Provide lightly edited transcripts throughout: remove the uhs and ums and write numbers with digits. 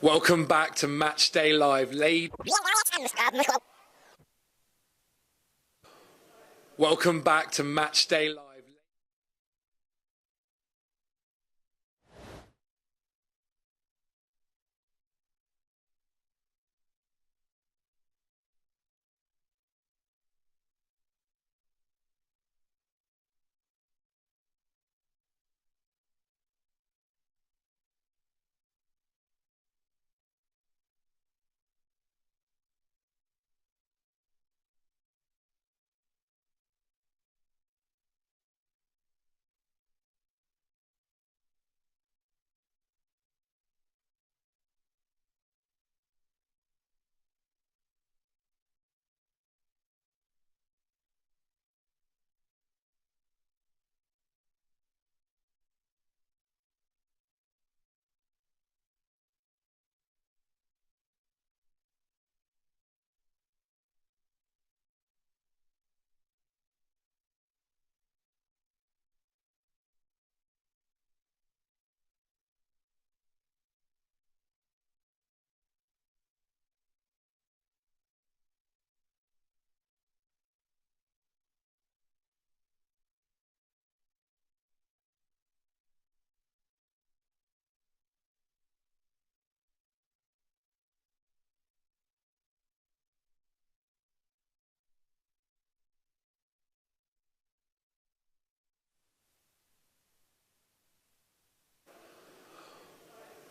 Welcome back to Matchday Live, Welcome back to Matchday Live.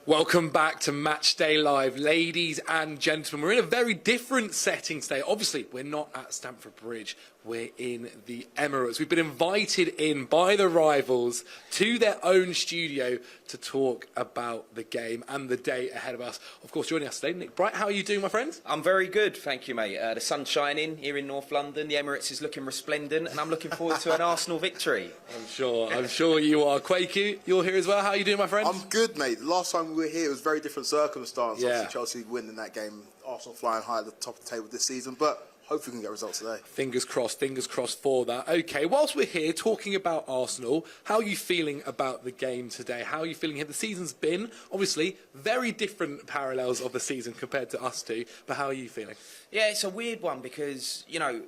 Welcome back to Matchday Live, ladies and gentlemen. We're in a very different setting today. Obviously, we're not at Stamford Bridge. We're in the Emirates. We've been invited in by the rivals to their own studio to talk about the game and the day ahead of us. Of course, joining us today, Nick Bright. How are you doing, my friend? I'm very good, thank you, mate. The sun's shining here in North London. The Emirates is looking resplendent, and I'm looking forward to an Arsenal victory. I'm sure you are. Quakey, you're here as well. How are you doing, my friend? I'm good, mate. Last time we were here, it was very different circumstances. Yeah. Obviously, Chelsea winning that game, Arsenal flying high at the top of the table this season, but hopefully we can get results today. Fingers crossed for that. Okay, whilst we're here talking about Arsenal, how are you feeling about the game today? How are you feeling here? The season's been, obviously, very different parallels of the season compared to us two, but how are you feeling? Yeah, it's a weird one because, you know,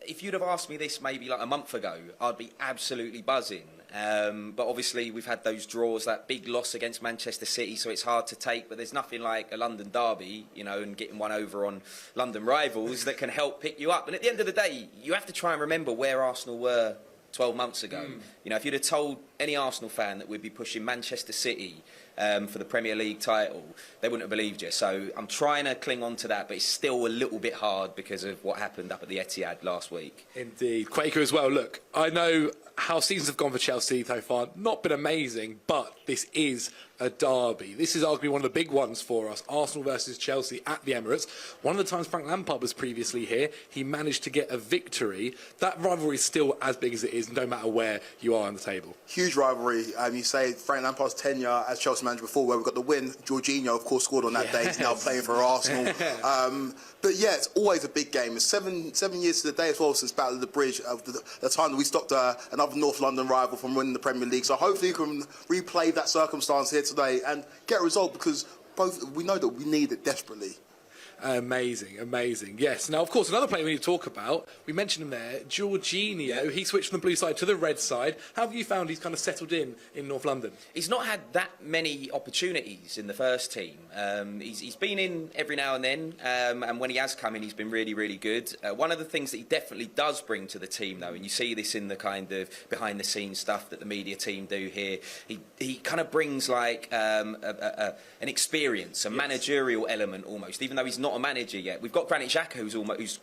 if you'd have asked me this maybe like a month ago, I'd be absolutely buzzing. But obviously we've had those draws, that big loss against Manchester City, so it's hard to take. But there's nothing like a London derby, you know, and getting one over on London rivals that can help pick you up. And at the end of the day, you have to try and remember where Arsenal were 12 months ago. You know, if you'd have told any Arsenal fan that we'd be pushing Manchester City for the Premier League title, they wouldn't have believed you. So I'm trying to cling on to that, but it's still a little bit hard because of what happened up at the Etihad last week. Indeed. Quaker as well. Look, I know how seasons have gone for Chelsea so far. Not been amazing, but this is a derby. This is arguably one of the big ones for us. Arsenal versus Chelsea at the Emirates. One of the times Frank Lampard was previously here, he managed to get a victory. That rivalry is still as big as it is, no matter where you are on the table. Huge rivalry. You say Frank Lampard's tenure as Chelsea manager before, where we got the win. Jorginho, of course, scored on that day. He's now playing for Arsenal. But yeah, it's always a big game. It's seven years to the day as well since Battle of the Bridge, of the time that we stopped another North London rival from winning the Premier League. So hopefully you can replay that circumstance here today and get a result, because we know that we need it desperately. Amazing, amazing. Yes. Now, of course, another player we need to talk about, we mentioned him there, Jorginho. Yeah. He switched from the blue side to the red side. How have you found he's kind of settled in North London? He's not had that many opportunities in the first team. He's been in every now and then, and when he has come in, he's been really, really good. One of the things that he definitely does bring to the team, though, and you see this in the kind of behind-the-scenes stuff that the media team do here, he kind of brings like an experience, a managerial element almost, even though he's not a manager yet. We've got Granit Xhaka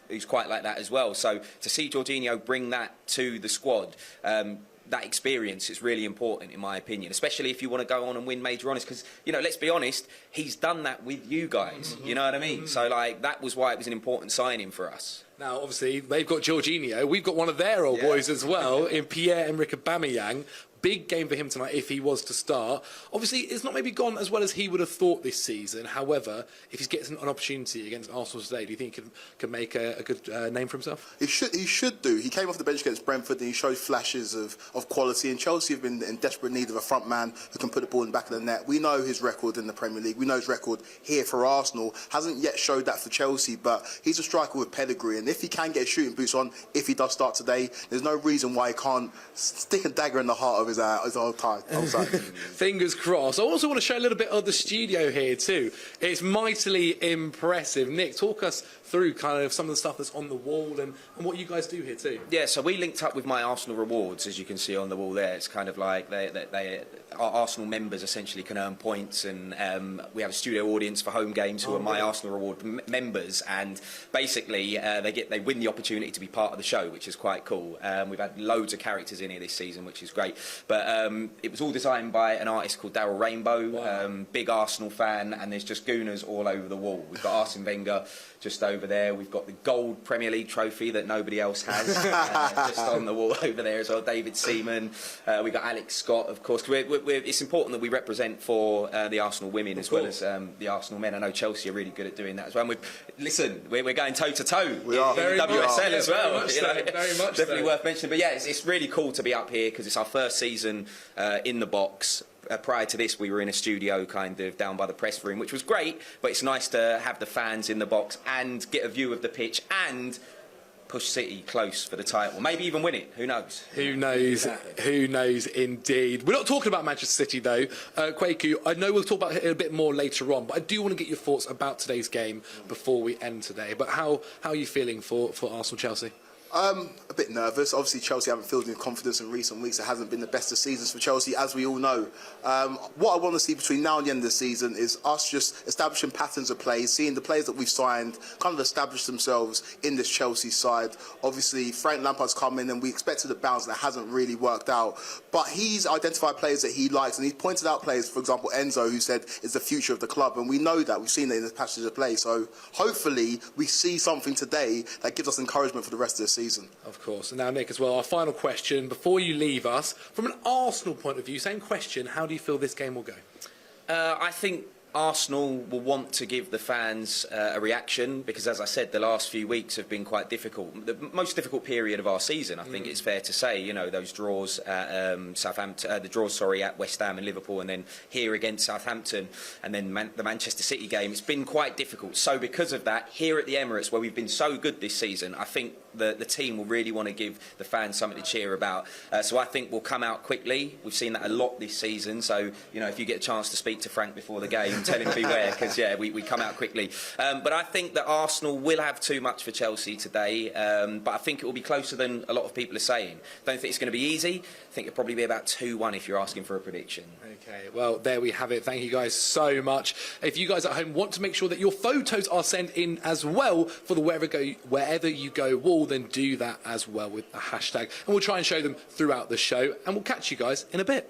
who's quite like that as well. So to see Jorginho bring that to the squad, that experience is really important in my opinion, especially if you want to go on and win major honours, because, you know, let's be honest, he's done that with you guys. You know what I mean? So like that was why it was an important signing for us. Now, obviously, they've got Jorginho. We've got one of their old boys as well in Pierre-Emerick Aubameyang. big game for him tonight if he was to start. Obviously, it's not maybe gone as well as he would have thought this season. However, if he gets an opportunity against Arsenal today, do you think he can make a good name for himself? He should do. He came off the bench against Brentford and he showed flashes of quality. And Chelsea have been in desperate need of a front man who can put the ball in the back of the net. We know his record in the Premier League. We know his record here for Arsenal. Hasn't yet showed that for Chelsea, but he's a striker with pedigree. And if he can get shooting boots on, if he does start today, there's no reason why he can't stick a dagger in the heart of his old side. Fingers crossed. I also want to show a little bit of the studio here too. It's mightily impressive. Nick, talk us through kind of some of the stuff that's on the wall and what you guys do here too. Yeah, so we linked up with My Arsenal Rewards, as you can see on the wall there. It's kind of like our Arsenal members essentially can earn points, and we have a studio audience for home games who are My Arsenal Reward members, and basically they win the opportunity to be part of the show, which is quite cool. We've had loads of characters in here this season, which is great. But it was all designed by an artist called Daryl Rainbow, big Arsenal fan, and there's just Gooners all over the wall. We've got Arsene Wenger just over there. We've got the gold Premier League trophy that nobody else has just on the wall over there as well. David Seaman. We've got Alex Scott, of course. It's important that we represent for the Arsenal women as well as the Arsenal men. I know Chelsea are really good at doing that as well. And we're going toe-to-toe in WSL as well. Very much Definitely worth mentioning. But yeah, it's really cool to be up here because it's our first season in the box. Prior to this, we were in a studio kind of down by the press room, which was great, but it's nice to have the fans in the box and get a view of the pitch and push City close for the title. Maybe even win it. Who knows? Who knows? Exactly. Who knows indeed. We're not talking about Manchester City though. Kwaku, I know we'll talk about it a bit more later on, but I do want to get your thoughts about today's game before we end today. But how are you feeling for Arsenal-Chelsea? A bit nervous. Obviously, Chelsea haven't filled in confidence in recent weeks. It hasn't been the best of seasons for Chelsea, as we all know. What I want to see between now and the end of the season is us just establishing patterns of play, seeing the players that we've signed kind of establish themselves in this Chelsea side. Obviously, Frank Lampard's come in and we expected a bounce that hasn't really worked out. But he's identified players that he likes and he's pointed out players, for example, Enzo, who said is the future of the club. And we know that. We've seen it in the passage of play. So hopefully we see something today that gives us encouragement for the rest of the season. Of course. And now, Nick, as well, our final question before you leave us. From an Arsenal point of view, same question, how do you feel this game will go? I think Arsenal will want to give the fans a reaction because, as I said, the last few weeks have been quite difficult. The most difficult period of our season, I think it's fair to say. You know, those draws at Southampton, the draws, at West Ham and Liverpool, and then here against Southampton, and then the Manchester City game. It's been quite difficult. So because of that, here at the Emirates, where we've been so good this season, I think the team will really want to give the fans something to cheer about. So I think we'll come out quickly. We've seen that a lot this season. So, you know, if you get a chance to speak to Frank before the game, tell him to beware because, yeah, we come out quickly. But I think that Arsenal will have too much for Chelsea today. But I think it will be closer than a lot of people are saying. Don't think it's going to be easy. I think it'll probably be about 2-1 if you're asking for a prediction. Okay, well, there we have it. Thank you guys so much. If you guys at home want to make sure that your photos are sent in as well for the wherever you go wall, then do that as well with the hashtag. And we'll try and show them throughout the show. And we'll catch you guys in a bit.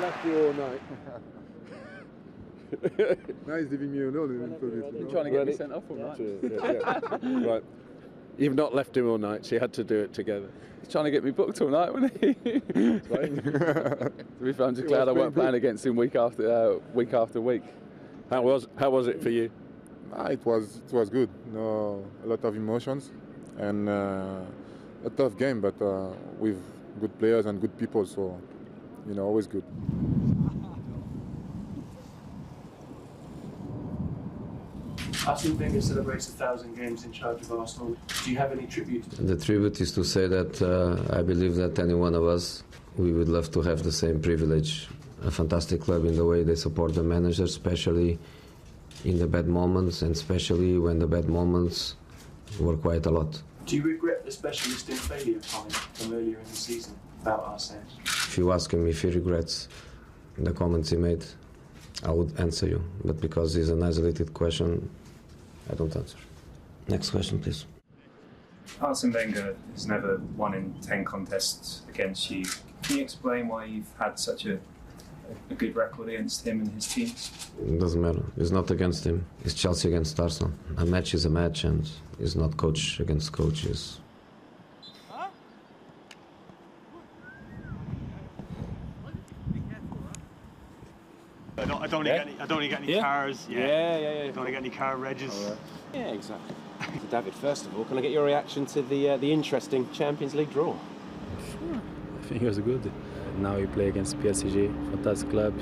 left you all night. Now he's leaving me alone a little bit. You're trying to get me sent off all night. Yeah. Right. You've not left him all night, so you had to do it together. He's trying to get me booked all night, wasn't he? To be fair, I'm just glad I weren't playing against him week after week. How was it for you? It was good. No, a lot of emotions and a tough game, but with good players and good people, so always good. Arsene Wenger celebrates 1,000 games in charge of Arsenal. Do you have any tribute? The tribute is to say that I believe that any one of us, we would love to have the same privilege. A fantastic club in the way they support the manager, especially in the bad moments, and especially when the bad moments were quite a lot. Do you regret the specialist in failure comment from earlier in the season about Arsene? If you ask him if he regrets the comments he made, I would answer you. But because it's an isolated question, I don't answer. Next question, please. Arsene Wenger has never won in 10 contests against you. Can you explain why you've had such a good record against him and his teams? It doesn't matter. It's not against him. It's Chelsea against Arsenal. A match is a match, and it's not coach against coaches. I don't want to get any cars. Yeah. I don't want to get any car regs. Right. Yeah, exactly. So David, first of all, can I get your reaction to the interesting Champions League draw? Sure. I think it was good. Now we play against PSG, fantastic club,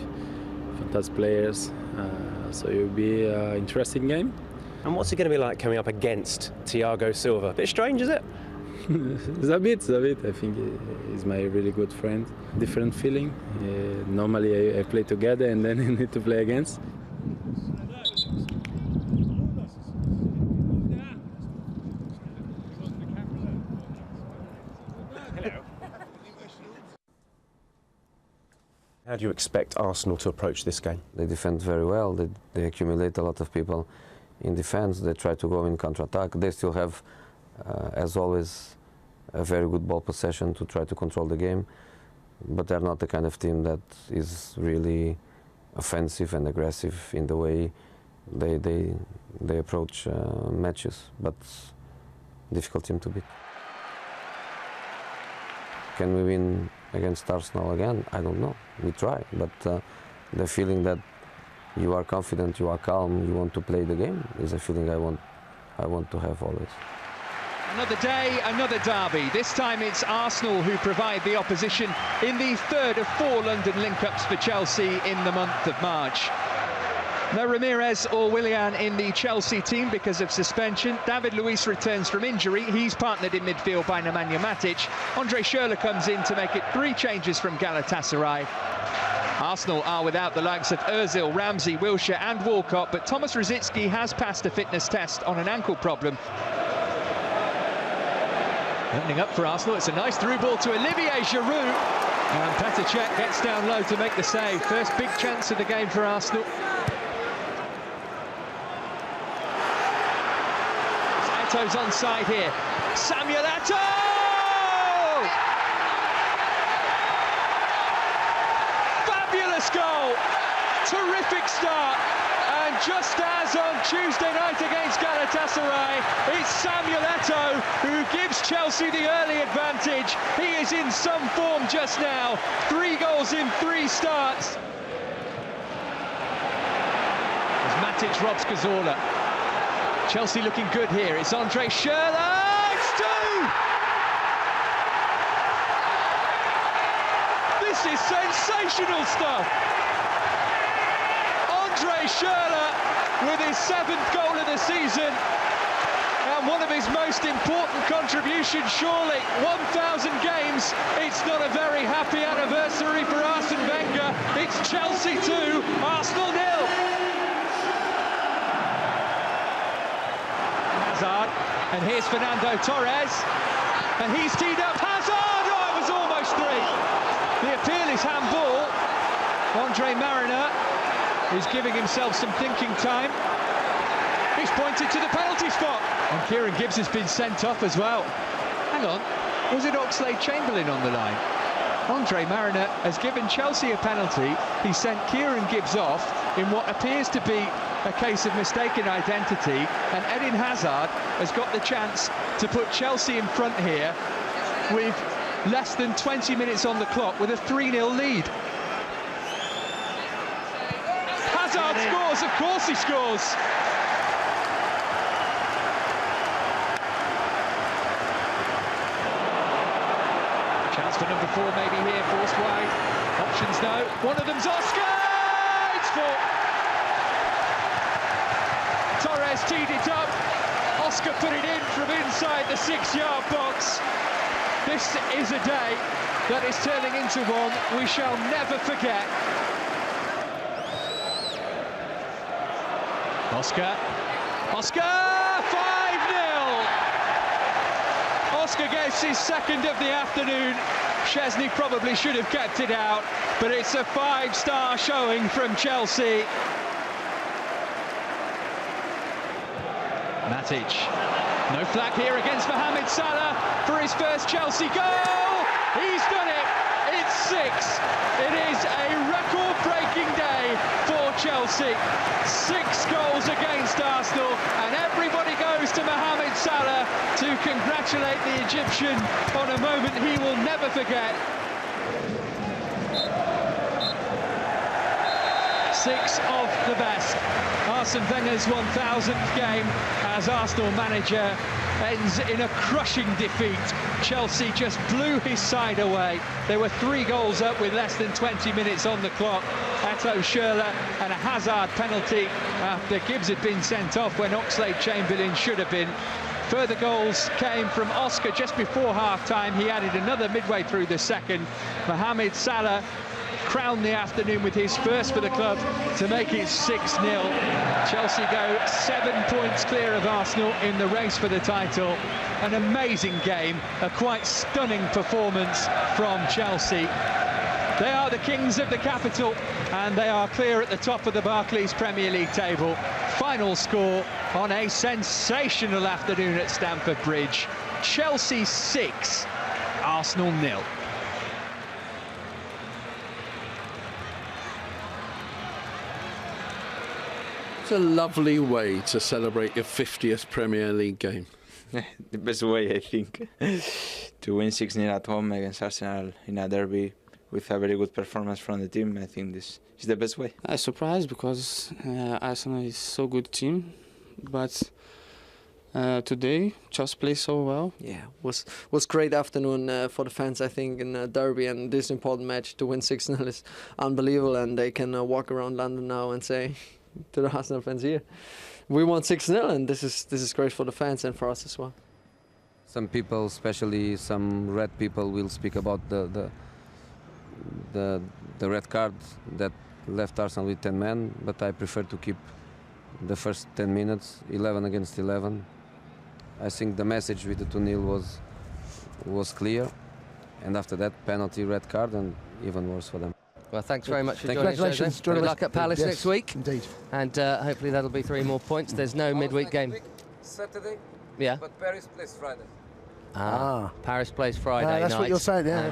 fantastic players. So it will be an interesting game. And what's it going to be like coming up against Thiago Silva? Bit strange, is it? It's a bit. I think he's my really good friend. Different feeling. Normally I play together and then I need to play against. How do you expect Arsenal to approach this game? They defend very well. They accumulate a lot of people in defense. They try to go in counter-attack. They still have, as always, a very good ball possession to try to control the game. But they're not the kind of team that is really offensive and aggressive in the way they approach matches. But difficult team to beat. Can we win against Arsenal again? I don't know. We try, but the feeling that you are confident, you are calm, you want to play the game is a feeling I want to have always. Another day, another derby. This time it's Arsenal who provide the opposition in the third of 4 London link-ups for Chelsea in the month of March. No Ramirez or Willian in the Chelsea team because of suspension. David Luiz returns from injury. He's partnered in midfield by Nemanja Matic. Andre Schürrle comes in to make it 3 changes from Galatasaray. Arsenal are without the likes of Ozil, Ramsey, Wilshere and Walcott, but Thomas Rosicky has passed a fitness test on an ankle problem. Opening up for Arsenal, it's a nice through ball to Olivier Giroud. And Petr Cech gets down low to make the save. First big chance of the game for Arsenal. Eto's onside here. Samuel Eto'o! Fabulous goal! Terrific start. And just as on Tuesday night against Galatasaray, it's Samuel Eto'o who gives Chelsea the early advantage. He is in some form just now. 3 goals in 3 starts. As Matic robs Cazorla. Chelsea looking good here. It's Andre Schürrle. It's 2! This is sensational stuff. Andre Schürrle with his 7th goal of the season. And one of his most important contributions, surely. 1,000 games. It's not a very happy anniversary for Arsene Wenger. It's Chelsea 2, Arsenal 0. Hazard, and here's Fernando Torres, and he's teed up Hazard. Oh, it was almost 3. The appeal is handball. Andre Mariner is giving himself some thinking time. He's pointed to the penalty spot, and Kieran Gibbs has been sent off as well. Hang on, was it Oxlade-Chamberlain on the line? Andre Mariner has given Chelsea a penalty. He sent Kieran Gibbs off in what appears to be a case of mistaken identity, and Eden Hazard has got the chance to put Chelsea in front here with less than 20 minutes on the clock with a 3-0 lead. Hazard scores, of course he scores. Chance for number 4 maybe here, forced wide. Options no. One of them's Oscar! It's 4. Torres teed it up. Oscar put it in from inside the 6-yard box. This is a day that is turning into one we shall never forget. Oscar, 5-0! Oscar gets his second of the afternoon. Chesney probably should have kept it out, but it's a 5-star showing from Chelsea. Matic, no flag here against Mohamed Salah for his first Chelsea goal. He's done it. It's 6. It is a record-breaking day for Chelsea. 6 goals against Arsenal, and everybody goes to Mohamed Salah to congratulate the Egyptian on a moment he will never forget. 6 of the best. Arsene Wenger's 1000th game as Arsenal manager ends in a crushing defeat. Chelsea just blew his side away. They were 3 goals up with less than 20 minutes on the clock. Eto Schürrle and a Hazard penalty after Gibbs had been sent off when Oxlade-Chamberlain should have been. Further goals came from Oscar just before half-time. He added another midway through the second. Mohamed Salah crowned the afternoon with his first for the club to make it 6-0. Chelsea go 7 points clear of Arsenal in the race for the title. An amazing game, a quite stunning performance from Chelsea. They are the kings of the capital, and they are clear at the top of the Barclays Premier League table. Final score on a sensational afternoon at Stamford Bridge. Chelsea 6, Arsenal 0. It's a lovely way to celebrate your 50th Premier League game. The best way, I think, to win 6-0 at home against Arsenal in a derby with a very good performance from the team. I think this is the best way. I'm surprised because Arsenal is so good team, but today just played so well. Yeah, was great afternoon for the fans. I think in a derby and this important match to win 6-0 is unbelievable, and they can walk around London now and say to the Arsenal fans here, we won 6-0, and this is great for the fans and for us as well. Some people, especially some red people, will speak about the red card that left Arsenal with 10 men, but I prefer to keep the first 10 minutes, 11 against 11. I think the message with the 2-0 was clear, and after that penalty, red card, and even worse for them. Well, thanks very much for joining us. Congratulations. Good luck at Palace next week. Indeed. And hopefully that'll be 3 more points. There's no midweek game. Saturday? Yeah. But Paris plays Friday. Paris plays Friday night. That's what you're saying, yeah.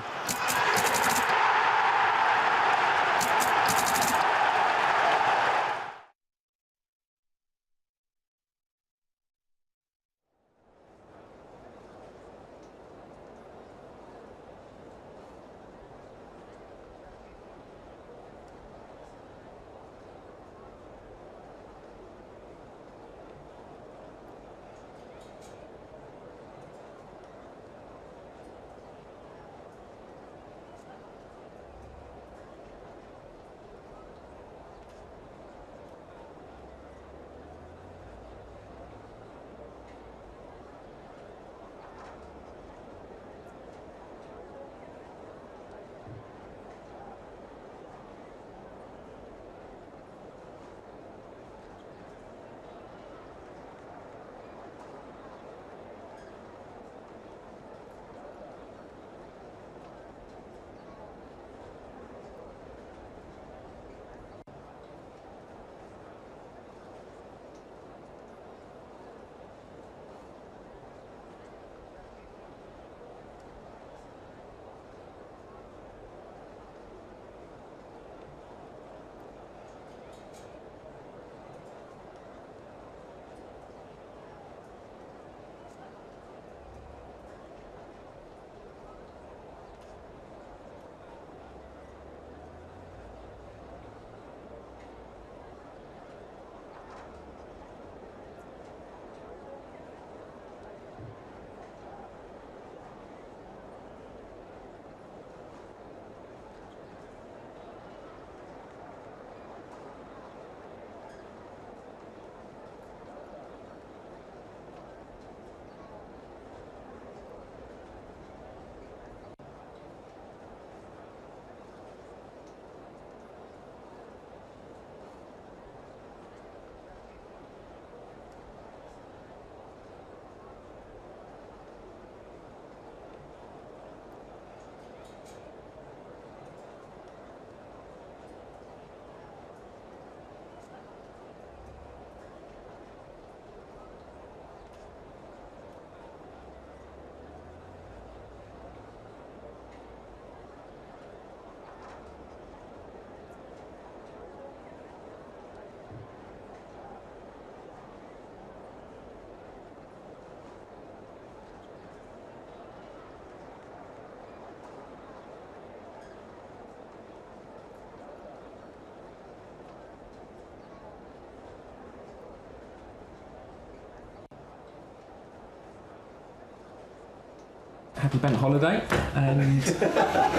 happy bank holiday, and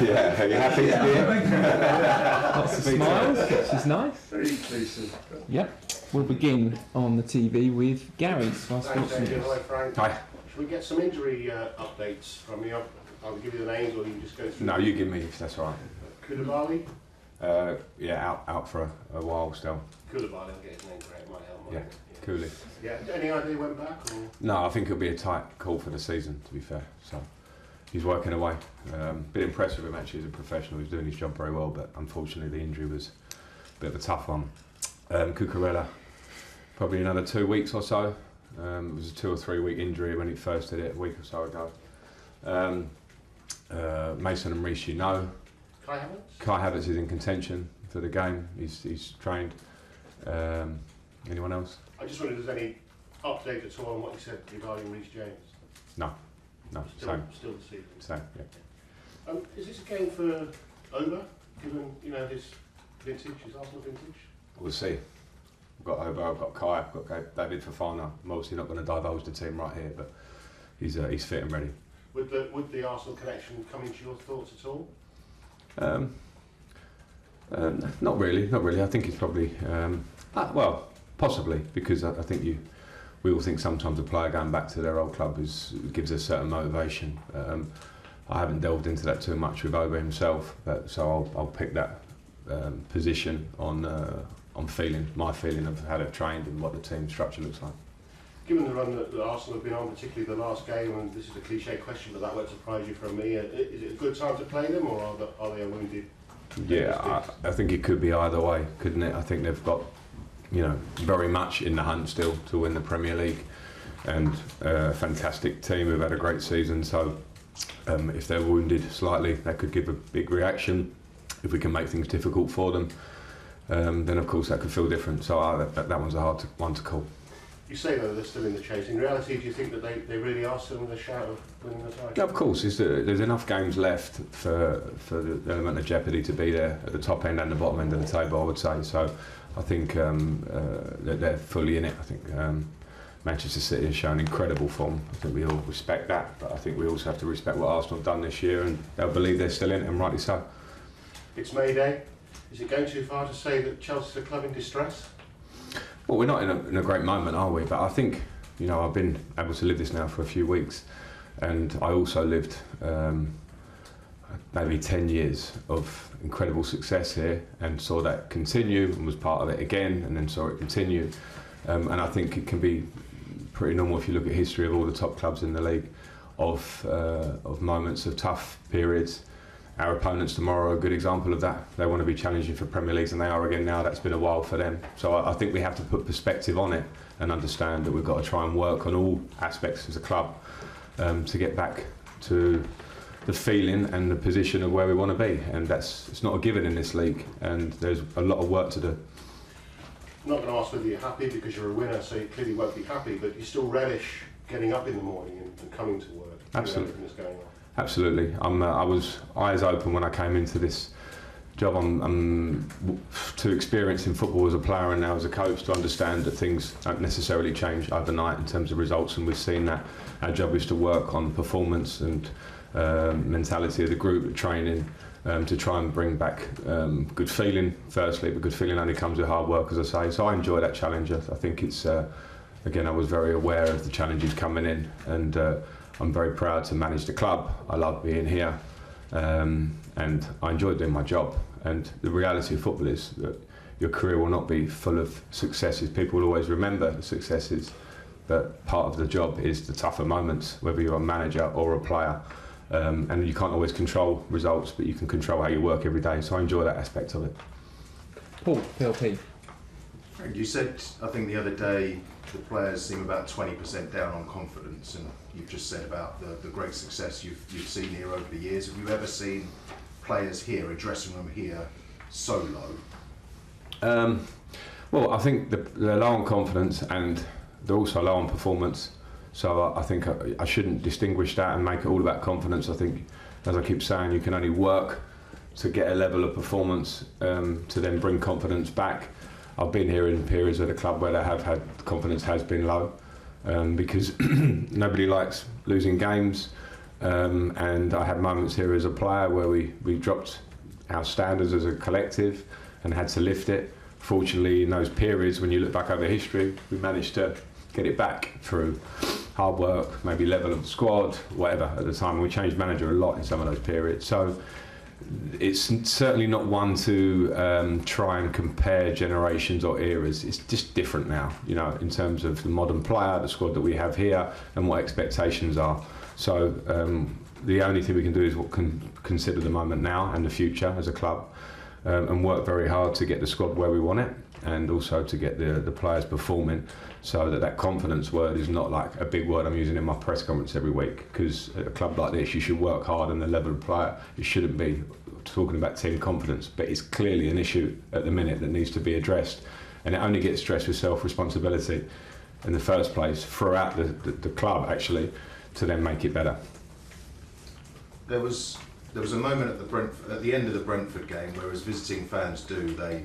yeah, are you happy to be here? lots of smiles, which is nice. Very inclusive. Yep, we'll begin on the TV with Gary. Hi Frank. Hi. Should we get some injury updates from you? I'll give you the names, or you can just go through. No, you give me if that's all right. Koulibaly? Yeah, out for a while still. Koulibaly, I'll get his name correct, might help. Yeah, Cooley. Yeah, any idea he went back? Or? No, I think it'll be a tight call for the season, to be fair. So he's working away. Been impressed with him actually as a professional. He's doing his job very well, but unfortunately the injury was a bit of a tough one. Cucurella, probably another 2 weeks or so. It was a 2 or 3 week injury when he first did it a week or so ago. Mason and Reece, you know. Kai Havertz? Kai Havertz is in contention for the game. He's trained. Anyone else? I just wondered if there's any update at all on what you said regarding Reece James. No, Still the season. Same, yeah. Is this a game for Oba, given his vintage, his Arsenal vintage? We'll see. I've got Oba, I've got Kai, I've got David Fofana. I'm obviously not going to divulge the team right here, but he's fit and ready. Would the Arsenal connection come into your thoughts at all? Not really. I think it's probably well, possibly, because I think we all think sometimes a player going back to their old club gives a certain motivation. I haven't delved into that too much with Oba himself, so I'll pick that position on my feeling of how they've trained and what the team structure looks like. Given the run that Arsenal have been on, particularly the last game, and this is a cliche question, but that won't surprise you from me, is it a good time to play them, or are they a wounded? Yeah, I think it could be either way, couldn't it? I think they've got, very much in the hunt still to win the Premier League, and a fantastic team who've had a great season. So if they're wounded slightly, that could give a big reaction. If we can make things difficult for them, then of course that could feel different. So that one's a hard one to call. You say though they're still in the chase. In reality, do you think that they really are still in the shout of winning the title? Yeah, of course. There's enough games left for the element of jeopardy to be there at the top end and the bottom end of the table, I would say. So I think they're fully in it. I think Manchester City has shown incredible form. I think we all respect that, but I think we also have to respect what Arsenal have done this year, and they'll believe they're still in it, and rightly so. It's May Day. Is it going too far to say that Chelsea's a club in distress? Well, we're not in a great moment, are we? But I think, I've been able to live this now for a few weeks, and I also lived maybe 10 years of incredible success here, and saw that continue, and was part of it again, and then saw it continue. And I think it can be pretty normal if you look at history of all the top clubs in the league, of moments of tough periods. Our opponents tomorrow are a good example of that. They want to be challenging for Premier Leagues, and they are again now. That's been a while for them. So I think we have to put perspective on it and understand that we've got to try and work on all aspects as a club to get back to the feeling and the position of where we want to be. And it's not a given in this league, and there's a lot of work to do. I'm not going to ask whether you're happy because you're a winner, so you clearly won't be happy, but you still relish getting up in the morning and coming to work. Absolutely. Everything that's going on. Absolutely. I was eyes open when I came into this job. I'm too experienced in football as a player and now as a coach to understand that things don't necessarily change overnight in terms of results, and we've seen that. Our job is to work on performance and mentality of the group, training, to try and bring back good feeling firstly, but good feeling only comes with hard work, as I say. So I enjoy that challenge. I think it's, again, I was very aware of the challenges coming in, and I'm very proud to manage the club. I love being here, and I enjoy doing my job. And the reality of football is that your career will not be full of successes. People will always remember the successes, but part of the job is the tougher moments, whether you're a manager or a player. And you can't always control results, but you can control how you work every day. So I enjoy that aspect of it. Paul, PLP. You said, I think the other day, the players seem about 20% down on confidence, and you've just said about the great success you've seen here over the years. Have you ever seen players here, a dressing room here, so low? Well, I think they're low on confidence, and they're also low on performance. So I think I shouldn't distinguish that and make it all about confidence. I think, as I keep saying, you can only work to get a level of performance to then bring confidence back. I've been here in periods of the club where they have had confidence has been low, because nobody likes losing games. and I had moments here as a player where we dropped our standards as a collective and had to lift it. Fortunately, in those periods, when you look back over history, we managed to get it back through hard work, maybe level of the squad, whatever at the time. We changed manager a lot in some of those periods. So it's certainly not one to try and compare generations or eras. It's just different now, you know, in terms of the modern player, the squad that we have here, and what expectations are. So the only thing we can do is consider the moment now and the future as a club, and work very hard to get the squad where we want it, and also to get the players performing, so that confidence word is not like a big word I'm using in my press conference every week, because at a club like this you should work hard, and the level of player, you shouldn't be talking about team confidence, but it's clearly an issue at the minute that needs to be addressed, and it only gets stressed with self-responsibility in the first place throughout the club, actually, to then make it better. There was a moment at the end of the Brentford game where, as visiting fans do, they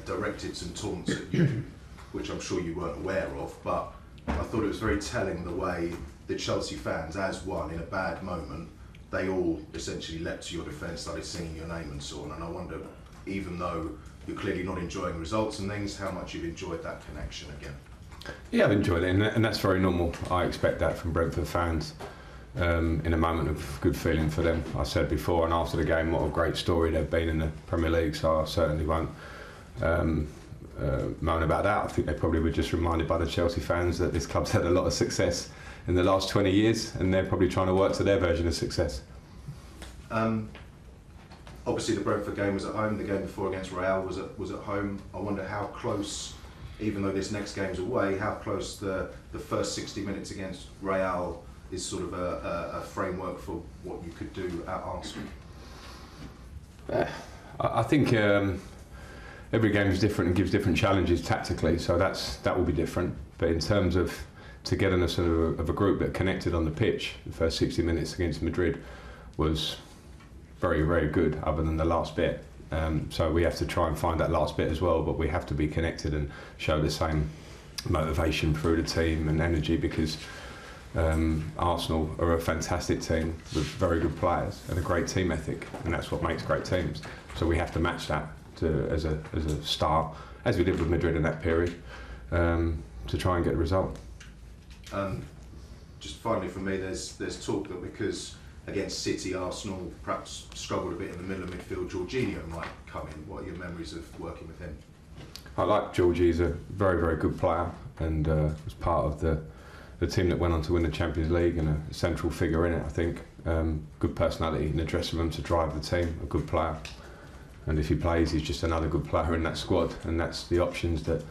directed some taunts at you, which I'm sure you weren't aware of, but I thought it was very telling the way the Chelsea fans, as one, in a bad moment, they all essentially leapt to your defence, started singing your name and so on, and I wonder, even though you're clearly not enjoying results and things, how much you've enjoyed that connection again. Yeah, I've enjoyed it, and that's very normal. I expect that from Brentford fans. In a moment of good feeling for them. I said before and after the game what a great story they've been in the Premier League, so I certainly won't moan about that. I think they probably were just reminded by the Chelsea fans that this club's had a lot of success in the last 20 years, and they're probably trying to work to their version of success. Obviously the Brentford game was at home, the game before against Real was at home. I wonder how close, even though this next game's away, how close the first 60 minutes against Real is sort of a framework for what you could do at Arsenal? I think every game is different and gives different challenges tactically, so that will be different. But in terms of togetherness of a group that connected on the pitch, the first 60 minutes against Madrid was very, very good, other than the last bit. So we have to try and find that last bit as well, but we have to be connected and show the same motivation through the team and energy, because Arsenal are a fantastic team with very good players and a great team ethic, and that's what makes great teams. So we have to match that as a start, as we did with Madrid in that period, to try and get a result. Just finally for me, there's talk that because against City, Arsenal perhaps struggled a bit in the middle of midfield, Jorginho might come in. What are your memories of working with him? I like Georgie. He's a very, very good player, and was part of the team that went on to win the Champions League, and a central figure in it, I think. Good personality in the dressing room to drive the team, a good player. And if he plays, he's just another good player in that squad, and that's the options that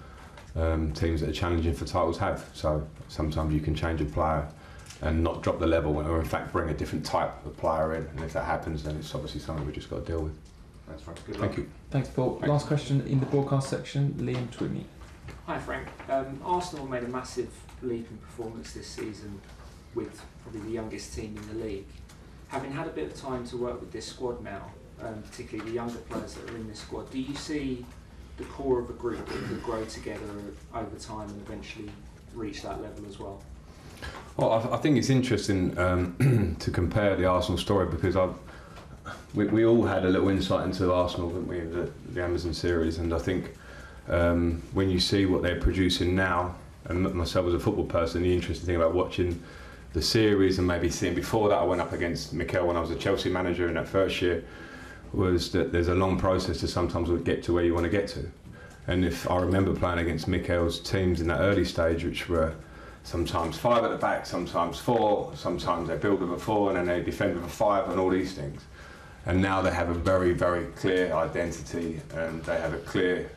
teams that are challenging for titles have. So sometimes you can change a player and not drop the level, or in fact bring a different type of player in, and if that happens, then it's obviously something we've just got to deal with. That's right. Good luck. Thank you. Thanks, Paul. Thanks. Last question in the broadcast section, Liam Twimmy. Hi Frank. Arsenal made a massive leap in performance this season with probably the youngest team in the league. Having had a bit of time to work with this squad now, particularly the younger players that are in this squad, do you see the core of a group that could grow together over time and eventually reach that level as well? Well, I think it's interesting to compare the Arsenal story, because we all had a little insight into Arsenal, didn't we, in the Amazon series, and I think when you see what they're producing now, and myself as a football person, the interesting thing about watching the series and maybe seeing before that, I went up against Mikel when I was a Chelsea manager in that first year, was that there's a long process to sometimes get to where you want to get to. And if I remember playing against Mikel's teams in that early stage, which were sometimes 5 at the back, sometimes 4, sometimes they build with a 4 and then they defend with a 5 and all these things. And now they have a very, very clear identity, and they have a clear,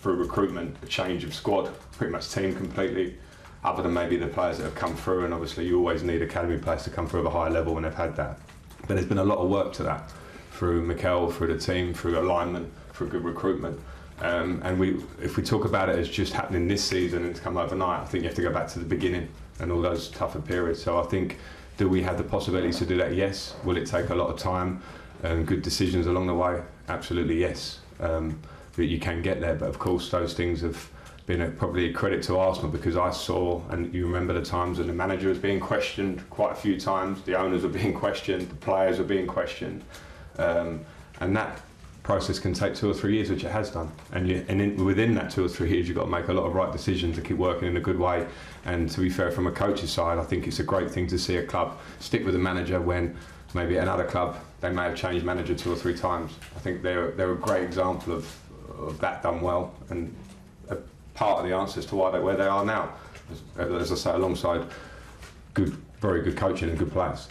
through recruitment, a change of squad, pretty much team completely, other than maybe the players that have come through, and obviously you always need academy players to come through at a high level when they've had that. But there's been a lot of work to that, through Mikel, through the team, through alignment, through good recruitment. And if we talk about it as just happening this season and it's come overnight, I think you have to go back to the beginning and all those tougher periods. So I think, do we have the possibility to do that? Yes. Will it take a lot of time and good decisions along the way? Absolutely yes. But you can get there, but of course those things have been probably a credit to Arsenal, because I saw, and you remember the times when the manager was being questioned quite a few times, the owners were being questioned, the players were being questioned, and that process can take 2 or 3 years, which it has done. And within that 2 or 3 years, you've got to make a lot of right decisions to keep working in a good way. And to be fair, from a coach's side, I think it's a great thing to see a club stick with a manager when maybe at another club they may have changed manager 2 or 3 times. I think they're a great example of that done well, and a part of the answer as to why they're where they are now. As I say, alongside very good coaching and good players.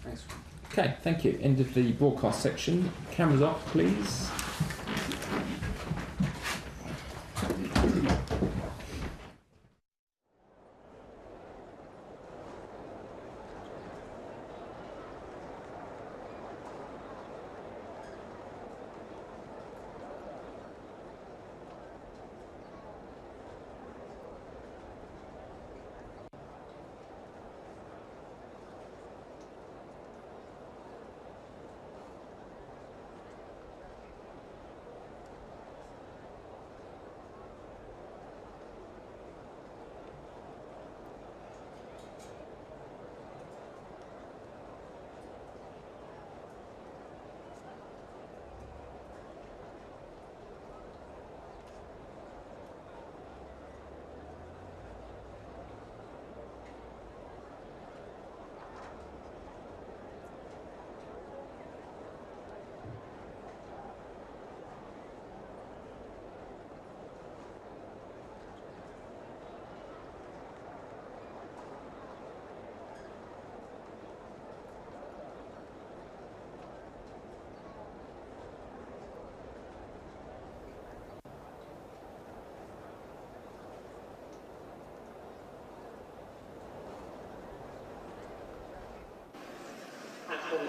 Thanks. Okay, thank you. End of the broadcast section. Cameras off, please.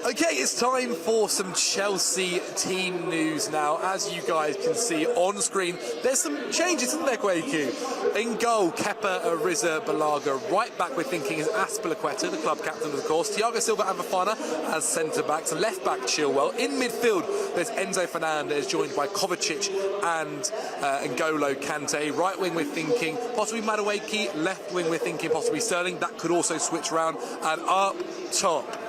Okay, it's time for some Chelsea team news now. As you guys can see on screen, there's some changes, isn't there, Kwaku? In goal, Kepa Arrizabalaga. Right back, we're thinking, is Azpilicueta, the club captain, of course. Thiago Silva and Fofana as centre-backs. Left back, Chilwell. In midfield, there's Enzo Fernandez, joined by Kovacic and N'Golo Kanté. Right wing, we're thinking possibly Madueke. Left wing, we're thinking possibly Sterling. That could also switch around. And up top,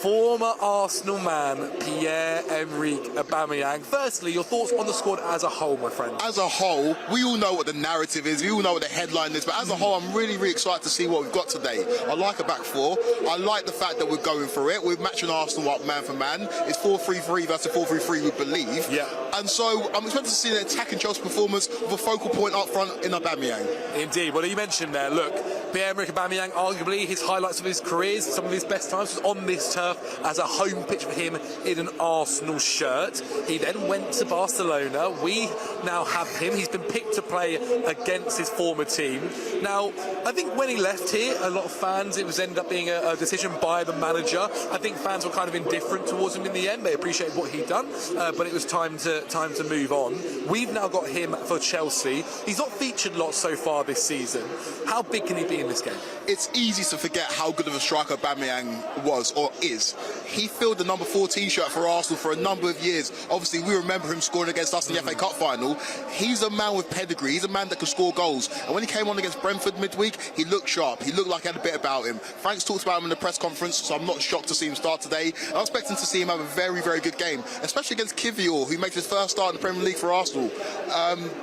former Arsenal man, Pierre-Emerick Aubameyang. Firstly, your thoughts on the squad as a whole, my friend? As a whole, we all know what the narrative is, we all know what the headline is, but as a whole, I'm really, really excited to see what we've got today. I like a back four. I like the fact that we're going for it. We're matching Arsenal up man for man. It's 4-3-3 versus 4-3-3, we believe. Yeah. And so I'm expecting to see an attacking Chelsea performance with a focal point up front in Aubameyang. Indeed. Well, you mentioned there, look, Pierre-Emerick Aubameyang, arguably his highlights of his career, some of his best times was on this turf as a home pitch for him in an Arsenal shirt. He then went to Barcelona. We now have him. He's been picked to play against his former team. Now, I think when he left here, a lot of fans, it was ended up being a decision by the manager. I think fans were kind of indifferent towards him in the end. They appreciated what he'd done, but it was time to move on. We've now got him for Chelsea. He's not featured lots so far this season. How big can he be in this game? It's easy to forget how good of a striker Aubameyang was or is. He filled the number 14 shirt for Arsenal for a number of years. Obviously, we remember him scoring against us in the FA Cup final. He's a man with pedigree. He's a man that can score goals. And when he came on against Brentford midweek, he looked sharp. He looked like he had a bit about him. Frank's talked about him in the press conference, so I'm not shocked to see him start today. I'm expecting to see him have a very, very good game, especially against Kivior, who makes his first start in the Premier League for Arsenal.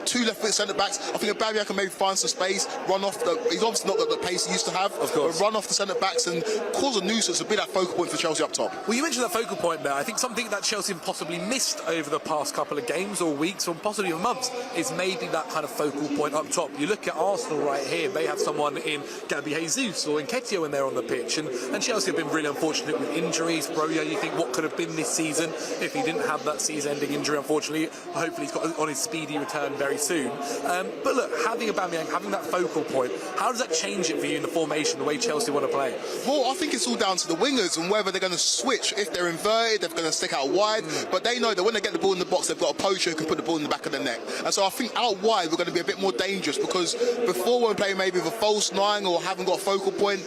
2 left-foot centre-backs. I think Aubameyang can maybe find some space, run off he's obviously not got the pace he used to have, of course, but run off the centre-backs and cause a nuisance, to be that focal point for Chelsea up top. Well, you mentioned that focal point there. I think something that Chelsea have possibly missed over the past couple of games or weeks or possibly months is maybe that kind of focal point up top. You look at Arsenal right here, they have someone in Gabi Jesus or Nketiah when they're on the pitch, and Chelsea have been really unfortunate with injuries. Broja, you think what could have been this season if he didn't have that season-ending injury, unfortunately. Hopefully he's got on his speedy return very soon. But look, having Aubameyang, having that focal point, how does that change it for you in the formation, the way Chelsea want to play? Well, I think it's all down to the wingers and whether they're going to switch. If they're inverted, they're going to stick out wide, but they know that when they get the ball in the box, they've got a poacher who can put the ball in the back of the net. And so I think out wide, we're going to be a bit more dangerous, because before when we're playing maybe with a false 9 or haven't got a focal point,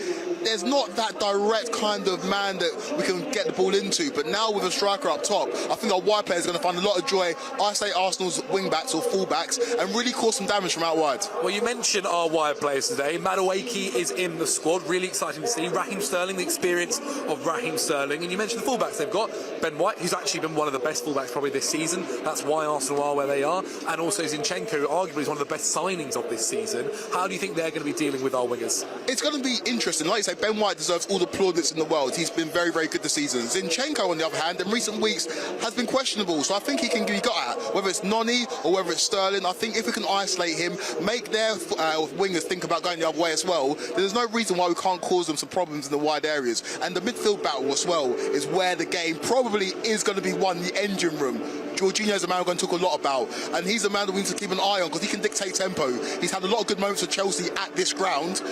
there's not that direct kind of man that we can get the ball into. But now with a striker up top, I think our wide players are going to find a lot of joy, isolate Arsenal's wing-backs or full-backs, and really cause some damage from out wide. Well, you mentioned our wide players today. Madueke is in the squad, really exciting to see. Raheem Sterling, the experience of Raheem Sterling. And you mentioned the full-backs they've got. Ben White, who's actually been one of the best full-backs probably this season. That's why Arsenal are where they are. And also Zinchenko, who arguably is one of the best signings of this season. How do you think they're going to be dealing with our wingers? It's going to be interesting. Like you say, Ben White deserves all the plaudits in the world. He's been very, very good this season. Zinchenko, on the other hand, in recent weeks has been questionable. So I think he can be got at, whether it's Noni or whether it's Sterling. I think if we can isolate him, make their wingers think about going the other way as well, then there's no reason why we can't cause them some problems in the wide areas. And the midfield battle as well is where the game probably is going to be won, the engine room. Jorginho's a man we're going to talk a lot about, and he's a man that we need to keep an eye on because he can dictate tempo. He's had a lot of good moments for Chelsea at this ground.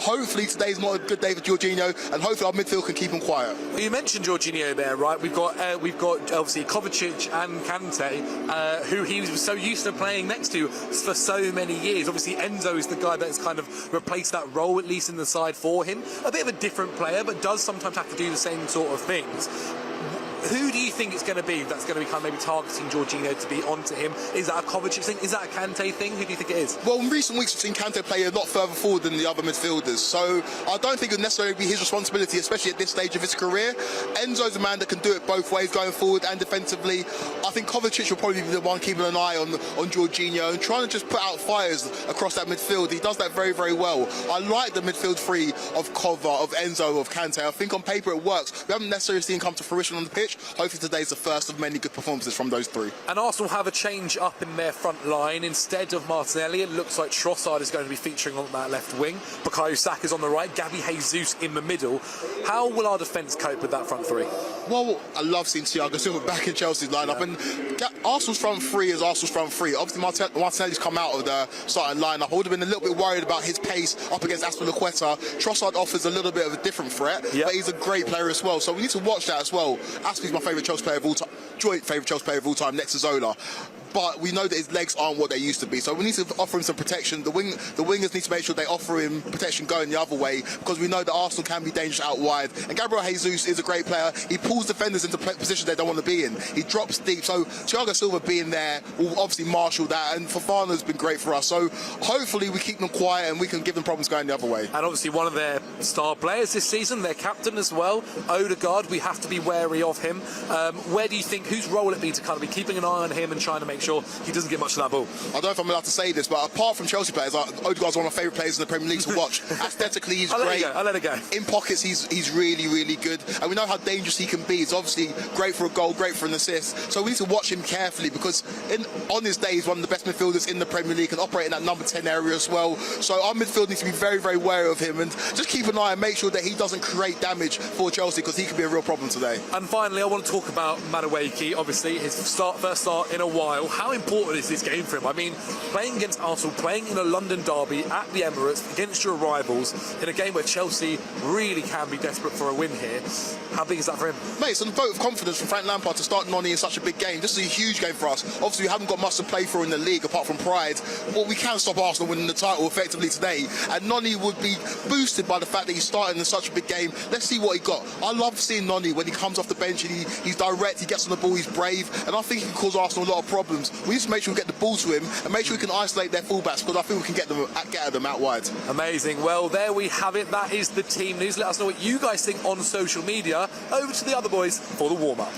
Hopefully today's not a good day for Jorginho, and hopefully our midfield can keep him quiet. Well, you mentioned Jorginho there, right? We've got obviously Kovacic and Kanté, who he was so used to playing next to for so many years. Obviously Enzo is the guy that's kind of replaced that role, at least in the side for him. A bit of a different player, but does sometimes have to do the same sort of things. Who do you think it's going to be that's going to be kind of maybe targeting Jorginho to be onto him? Is that a Kovacic thing? Is that a Kanté thing? Who do you think it is? Well, in recent weeks we've seen Kanté play a lot further forward than the other midfielders, so I don't think it would necessarily be his responsibility, especially at this stage of his career. Enzo's a man that can do it both ways, going forward and defensively. I think Kovacic will probably be the one keeping an eye on Jorginho and trying to just put out fires across that midfield. He does that very, very well. I like the midfield three of Kova, of Enzo, of Kanté. I think on paper it works. We haven't necessarily seen it come to fruition on the pitch. Hopefully today's the first of many good performances from those three. And Arsenal have a change up in their front line. Instead of Martinelli, it looks like Trossard is going to be featuring on that left wing. Bukayo Saka's on the right, Gabby Jesus in the middle. How will our defence cope with that front three? Well, I love seeing Thiago Silva back in Chelsea's lineup, and Arsenal's front three is Arsenal's front three. Obviously Martinelli's come out of the starting lineup. I would have been a little bit worried about his pace up against Azpilicueta. Trossard offers a little bit of a different threat, but he's a great player as well, so we need to watch that as well. Azpi's my favourite Chelsea player of all time, joint favourite Chelsea player of all time, next to Zola. But we know that his legs aren't what they used to be, so we need to offer him some protection. The wingers need to make sure they offer him protection going the other way, because we know that Arsenal can be dangerous out wide. And Gabriel Jesus is a great player. He pulls defenders into positions they don't want to be in. He drops deep, so Thiago Silva being there will obviously marshal that, and Fofana's been great for us. So hopefully we keep them quiet and we can give them problems going the other way. And obviously one of their star players this season, their captain as well, Odegaard, we have to be wary of him. Where do you think, whose role will it be to kind of be keeping an eye on him and trying to make sure he doesn't get much of that ball? I don't know if I'm allowed to say this, but apart from Chelsea players, Odegaard's one of my favourite players in the Premier League to watch. Aesthetically, he's great. I'll let it go. In pockets, he's really, really good. And we know how dangerous he can be. He's obviously great for a goal, great for an assist. So we need to watch him carefully, because on his day, he's one of the best midfielders in the Premier League and operate in that number 10 area as well. So our midfield needs to be very, very wary of him and just keep an eye and make sure that he doesn't create damage for Chelsea, because he could be a real problem today. And finally, I want to talk about Madueke. Obviously, his first start in a while. How important is this game for him? I mean, playing against Arsenal, playing in a London derby at the Emirates against your rivals in a game where Chelsea really can be desperate for a win here. How big is that for him? Mate, it's a vote of confidence from Frank Lampard to start Noni in such a big game. This is a huge game for us. Obviously, we haven't got much to play for in the league apart from pride, but we can stop Arsenal winning the title effectively today. And Noni would be boosted by the fact that he's starting in such a big game. Let's see what he got. I love seeing Noni when he comes off the bench and he's direct, he gets on the ball, he's brave, and I think he can cause Arsenal a lot of problems. We need to make sure we get the ball to him and make sure we can isolate their fullbacks, because I think we can get at them out wide. Amazing. Well, there we have it. That is the team news. Let us know what you guys think on social media. Over to the other boys for the warm-up.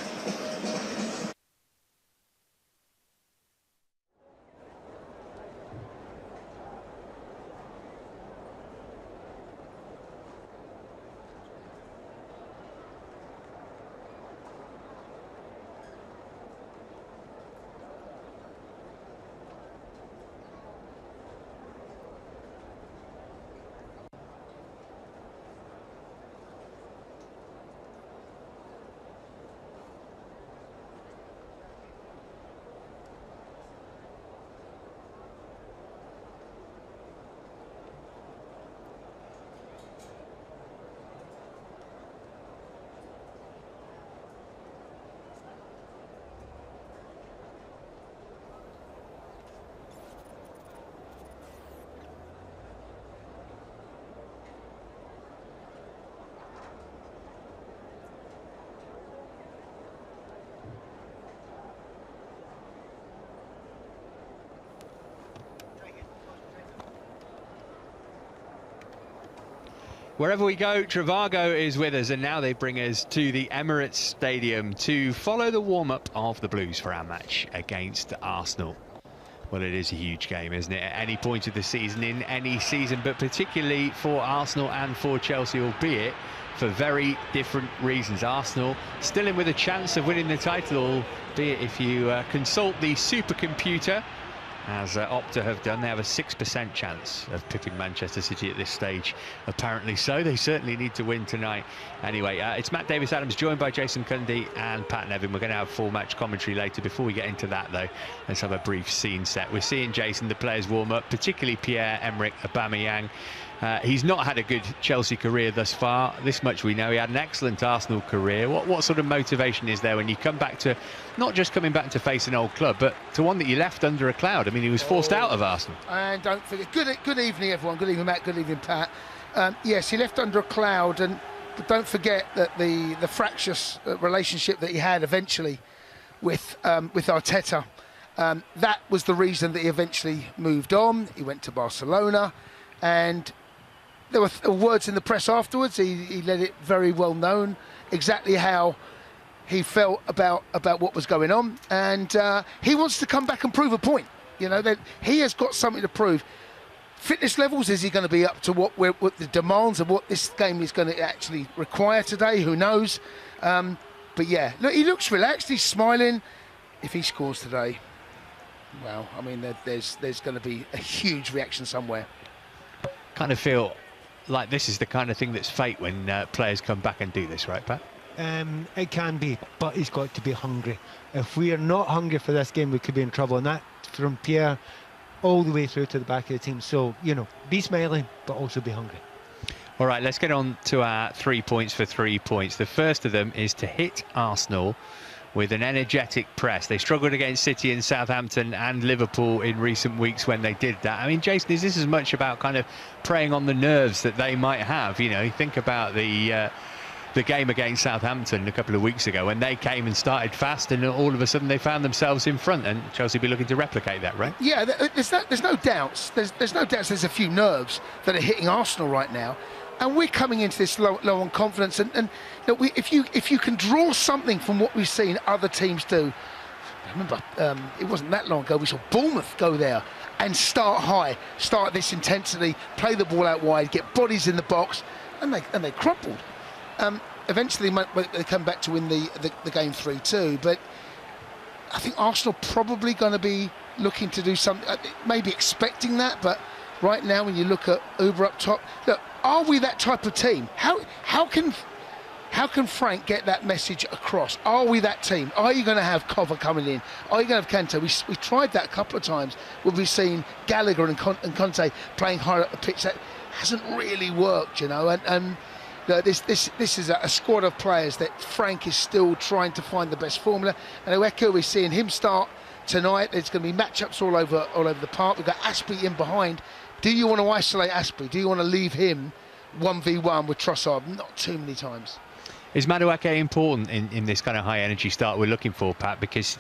Wherever we go, Trivago is with us, and now they bring us to the Emirates Stadium to follow the warm-up of the Blues for our match against Arsenal. Well, it is a huge game, isn't it, at any point of the season, in any season, but particularly for Arsenal and for Chelsea, albeit for very different reasons. Arsenal still in with a chance of winning the title, albeit if you consult the supercomputer, as Opta have done, they have a 6% chance of pipping Manchester City at this stage, apparently. So they certainly need to win tonight. Anyway, it's Matt Davis-Adams, joined by Jason Cundy and Pat Nevin. We're going to have full match commentary later. Before we get into that, though, let's have a brief scene set. We're seeing, Jason, the players warm up, particularly Pierre-Emerick Aubameyang. He's not had a good Chelsea career thus far. This much we know. He had an excellent Arsenal career. What sort of motivation is there when you come back to, not just coming back to face an old club, but to one that you left under a cloud? I mean, he was forced out of Arsenal. And don't forget, good evening, everyone. Good evening, Matt. Good evening, Pat. Yes, he left under a cloud, but don't forget that the fractious relationship that he had eventually with Arteta, that was the reason that he eventually moved on. He went to Barcelona, and there were words in the press afterwards. He let it very well known exactly how he felt about what was going on, and he wants to come back and prove a point. You know, that he has got something to prove. Fitness levels, is he going to be up to what the demands of what this game is going to actually require today? Who knows? But yeah, look, he looks relaxed. He's smiling. If he scores today, well, I mean, there's going to be a huge reaction somewhere. Kind of feel like this is the kind of thing that's fate when players come back and do this, right, Pat? It can be, but he's got to be hungry. If we are not hungry for this game, we could be in trouble, and that from Pierre all the way through to the back of the team. So, you know, be smiling, but also be hungry. All right, let's get on to our 3 points for 3 points. The first of them is to hit Arsenal with an energetic press. They struggled against City and Southampton and Liverpool in recent weeks when they did that. I mean, Jason, is this as much about kind of preying on the nerves that they might have? You know, think about the game against Southampton a couple of weeks ago when they came and started fast, and all of a sudden they found themselves in front, and Chelsea be looking to replicate that, right? Yeah, there's no doubts. There's no doubts. There's a few nerves that are hitting Arsenal right now. And we're coming into this low on confidence, and you know, if you can draw something from what we've seen other teams do. Remember, it wasn't that long ago we saw Bournemouth go there and start high, start this intensity, play the ball out wide, get bodies in the box, and they crumpled. Eventually they come back to win the game 3-2, but I think Arsenal probably going to be looking to do something, maybe expecting that, but right now when you look at Uber up top, look, are we that type of team? How can Frank get that message across? Are we that team? Are you going to have Cover coming in? Are you going to have Kanté? We tried that a couple of times. We've seen Gallagher and Kanté playing higher up the pitch. That hasn't really worked, you know. And this is a squad of players that Frank is still trying to find the best formula. And we're seeing him start tonight. There's going to be matchups all over the park. We've got Aspie in behind. Do you want to isolate Aspie? Do you want to leave him 1v1 with Trossard? Not too many times. Is Madueke important in this kind of high energy start we're looking for, Pat? Because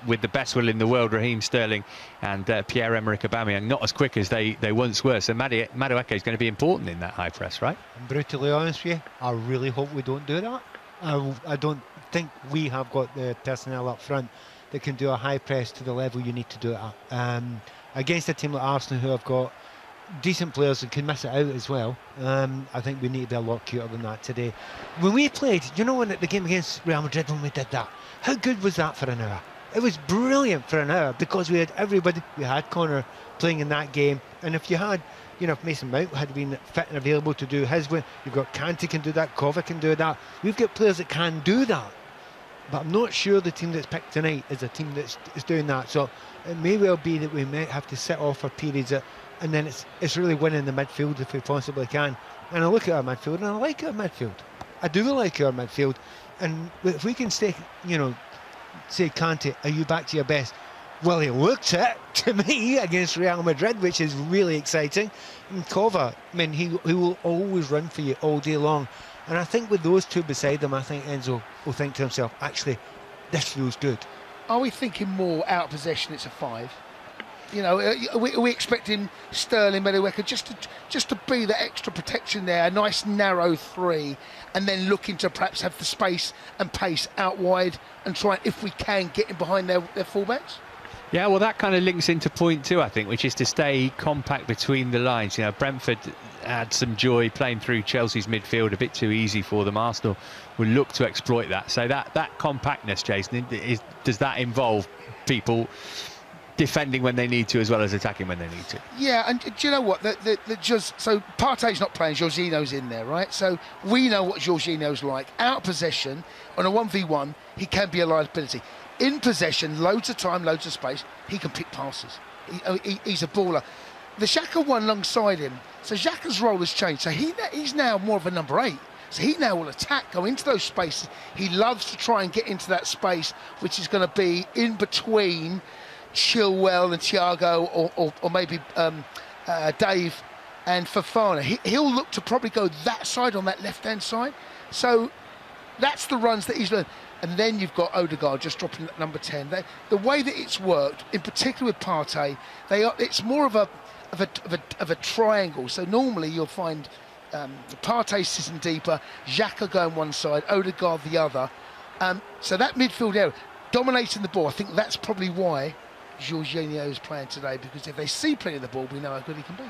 with the best will in the world, Raheem Sterling and Pierre-Emerick Aubameyang, not as quick as they once were. So Madueke is going to be important in that high press, right? I'm brutally honest with you, I really hope we don't do that. I don't think we have got the personnel up front that can do a high press to the level you need to do it at. Against a team like Arsenal, who have got decent players and can miss it out as well, I think we need to be a lot cuter than that today. When we played, you know, when the game against Real Madrid, when we did that, how good was that for an hour? It was brilliant for an hour because we had everybody. We had Connor playing in that game, and if you had, you know, if Mason Mount had been fit and available to do his win, you've got Kanté can do that, Kova can do that. We've got players that can do that, but I'm not sure the team that's picked tonight is a team that's doing that. So it may well be that we might have to sit off for periods, and then it's really winning the midfield if we possibly can. And I look at our midfield and I like our midfield. I do like our midfield, and if we can stay, you know, say Kanté, are you back to your best? Well, he looked it to me against Real Madrid, which is really exciting. And Kova, I mean, he will always run for you all day long. And I think with those two beside him, I think Enzo will think to himself, actually, this feels good. Are we thinking more out of possession, it's a 5? You know, we expecting Sterling, Mediweka just to be the extra protection there, a nice narrow 3, and then looking to perhaps have the space and pace out wide and try, if we can, get in behind their fullbacks. Yeah, well, that kind of links into point 2, I think, which is to stay compact between the lines. You know, Brentford had some joy playing through Chelsea's midfield, a bit too easy for them. Arsenal will look to exploit that. So that compactness, Jason, does that involve people defending when they need to as well as attacking when they need to? Yeah, and do you know what? So Partey's not playing, Jorginho's in there, right? So we know what Jorginho's like. Out of possession, on a 1v1, he can be a liability. In possession, loads of time, loads of space, he can pick passes. He's a baller. The Xhaka one alongside him, so Xhaka's role has changed. So he's now more of a number 8. So he now will attack, go into those spaces. He loves to try and get into that space, which is going to be in between Chilwell and Thiago, or maybe Dave and Fofana. He'll look to probably go that side, on that left-hand side. So that's the runs that he's learned. And then you've got Odegaard just dropping at number 10. The way that it's worked, in particular with Partey, it's more of a triangle. So normally you'll find Partey sitting deeper, Xhaka going one side, Odegaard the other. So that midfield area, dominating the ball. I think that's probably why Jorginho is playing today, because if they see plenty of the ball, we know how good he can be.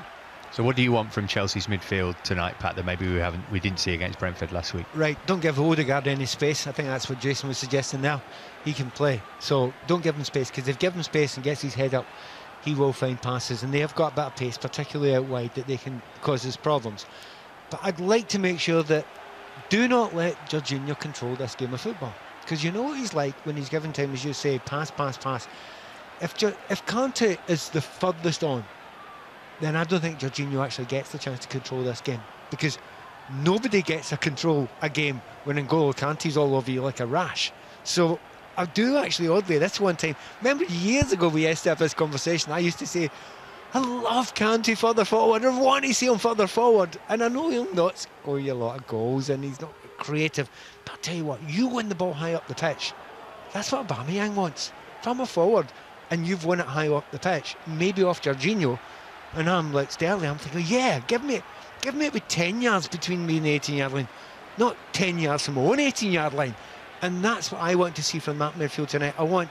So what do you want from Chelsea's midfield tonight, Pat, that maybe we didn't see against Brentford last week? Right, don't give Odegaard any space. I think that's what Jason was suggesting now. He can play, so don't give him space, because if you give him space and gets his head up, he will find passes, and they have got a bit of pace, particularly out wide, that they can cause us problems. But I'd like to make sure that do not let Jorginho control this game of football, because you know what he's like when he's given time, as you say, pass. If Kanté is the furthest on, then I don't think Jorginho actually gets the chance to control this game, because nobody gets to control a game when N'Golo Kanté's all over you like a rash. So I do actually, oddly, this one time, remember years ago we used to have this conversation, I used to say, I love Kanté further forward, I want to see him further forward, and I know he'll not score you a lot of goals and he's not creative, but I'll tell you what, you win the ball high up the pitch. That's what Aubameyang wants. If I'm a forward and you've won it high up the pitch, maybe off Jorginho, and I'm like Sterling, I'm thinking, yeah, give me it with 10 yards between me and the 18-yard line, not 10 yards from my own 18-yard line. And that's what I want to see from that midfield tonight. I want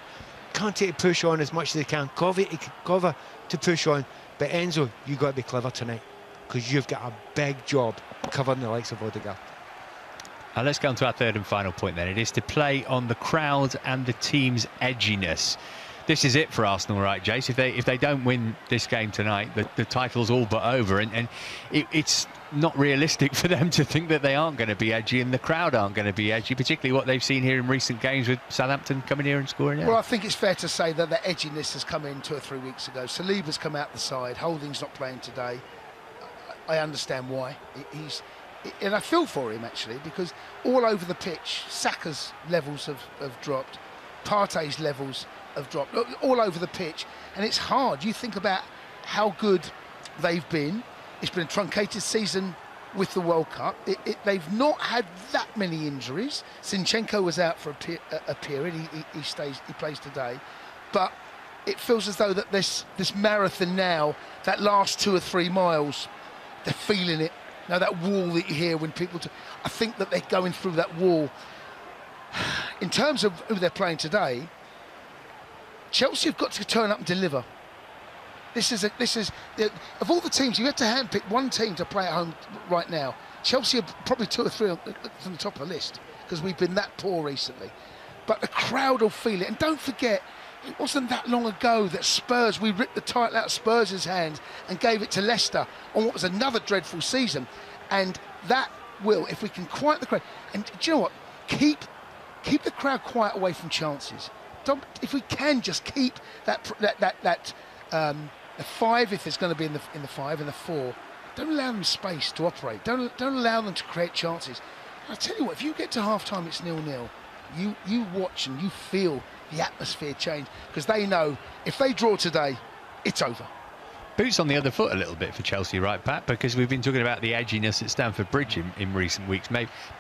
Kanté to push on as much as they can, Cover to push on, but Enzo, you've got to be clever tonight, because you've got a big job covering the likes of Odegaard. Let's go on to our third and final point then. It is to play on the crowd and the team's edginess. This is it for Arsenal, right, Jace? If they don't win this game tonight, the title's all but over, and it's not realistic for them to think that they aren't going to be edgy and the crowd aren't going to be edgy, particularly what they've seen here in recent games with Southampton coming here and scoring. Well, I think it's fair to say that the edginess has come in 2 or 3 weeks ago. Saliba's come out the side, Holding's not playing today. I understand why. And I feel for him, actually, because all over the pitch, Saka's levels have dropped, Partey's levels have dropped all over the pitch, and it's hard. You think about how good they've been. It's been a truncated season with the World Cup. They've not had that many injuries. Zinchenko was out for a period. He plays today, but it feels as though that this marathon now, that last 2 or 3 miles, they're feeling it. Now that wall that you hear when people, I think that they're going through that wall. In terms of who they're playing today, Chelsea have got to turn up and deliver. Of all the teams, you have to handpick one team to play at home right now. Chelsea are probably 2 or 3 from the top of the list, because we've been that poor recently. But the crowd will feel it. And don't forget, it wasn't that long ago that we ripped the title out of Spurs' hands and gave it to Leicester on what was another dreadful season. And that will, if we can quiet the crowd, and do you know what? Keep the crowd quiet away from chances. If we can just keep the 5, if it's going to be in the 5 and the 4, don't allow them space to operate. Don't allow them to create chances. And I tell you what, if you get to half-time, it's 0-0. You watch and you feel the atmosphere change, because they know if they draw today, it's over. Boots on the other foot a little bit for Chelsea, right, Pat? Because we've been talking about the edginess at Stamford Bridge in recent weeks.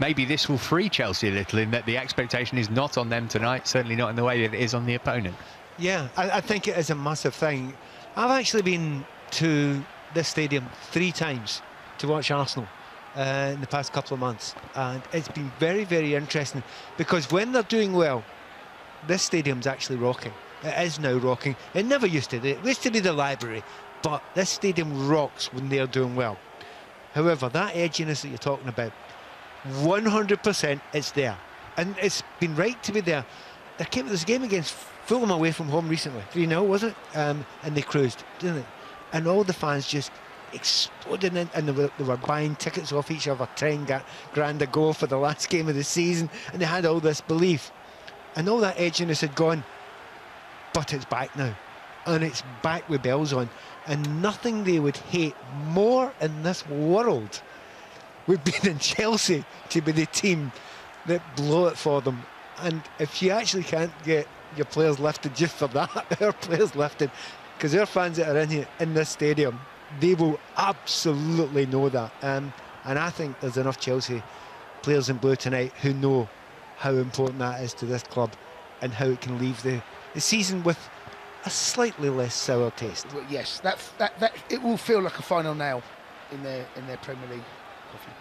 Maybe this will free Chelsea a little, in that the expectation is not on them tonight, certainly not in the way that it is on the opponent. Yeah, I think it is a massive thing. I've actually been to this stadium 3 times to watch Arsenal in the past couple of months, and it's been very, very interesting, because when they're doing well, this stadium's actually rocking. It is now rocking. It never used to. It used to be the Library, but this stadium rocks when they're doing well. However, that edginess that you're talking about, 100% it's there, and it's been right to be there. There's a game against Fulham away from home recently, 3-0 was it? And they cruised, didn't it? And all the fans just exploded in, and they were buying tickets off each other 10 grand a go for the last game of the season, and they had all this belief, and all that edginess had gone, but it's back now, and it's back with bells on, and nothing they would hate more in this world would be than Chelsea to be the team that blow it for them. And if you actually can't get your players lifted just for that, our players lifted, because our fans that are in here in this stadium, they will absolutely know that. And I think there's enough Chelsea players in blue tonight who know how important that is to this club, and how it can leave the season with a slightly less sour taste. Well, yes, that it will feel like a final nail in their Premier League coffee.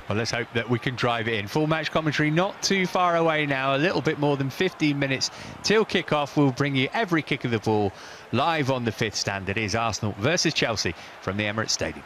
Well, let's hope that we can drive it in. Full match commentary not too far away now, a little bit more than 15 minutes till kick-off. We'll bring you every kick of the ball live on the 5th stand. It is Arsenal versus Chelsea from the Emirates Stadium.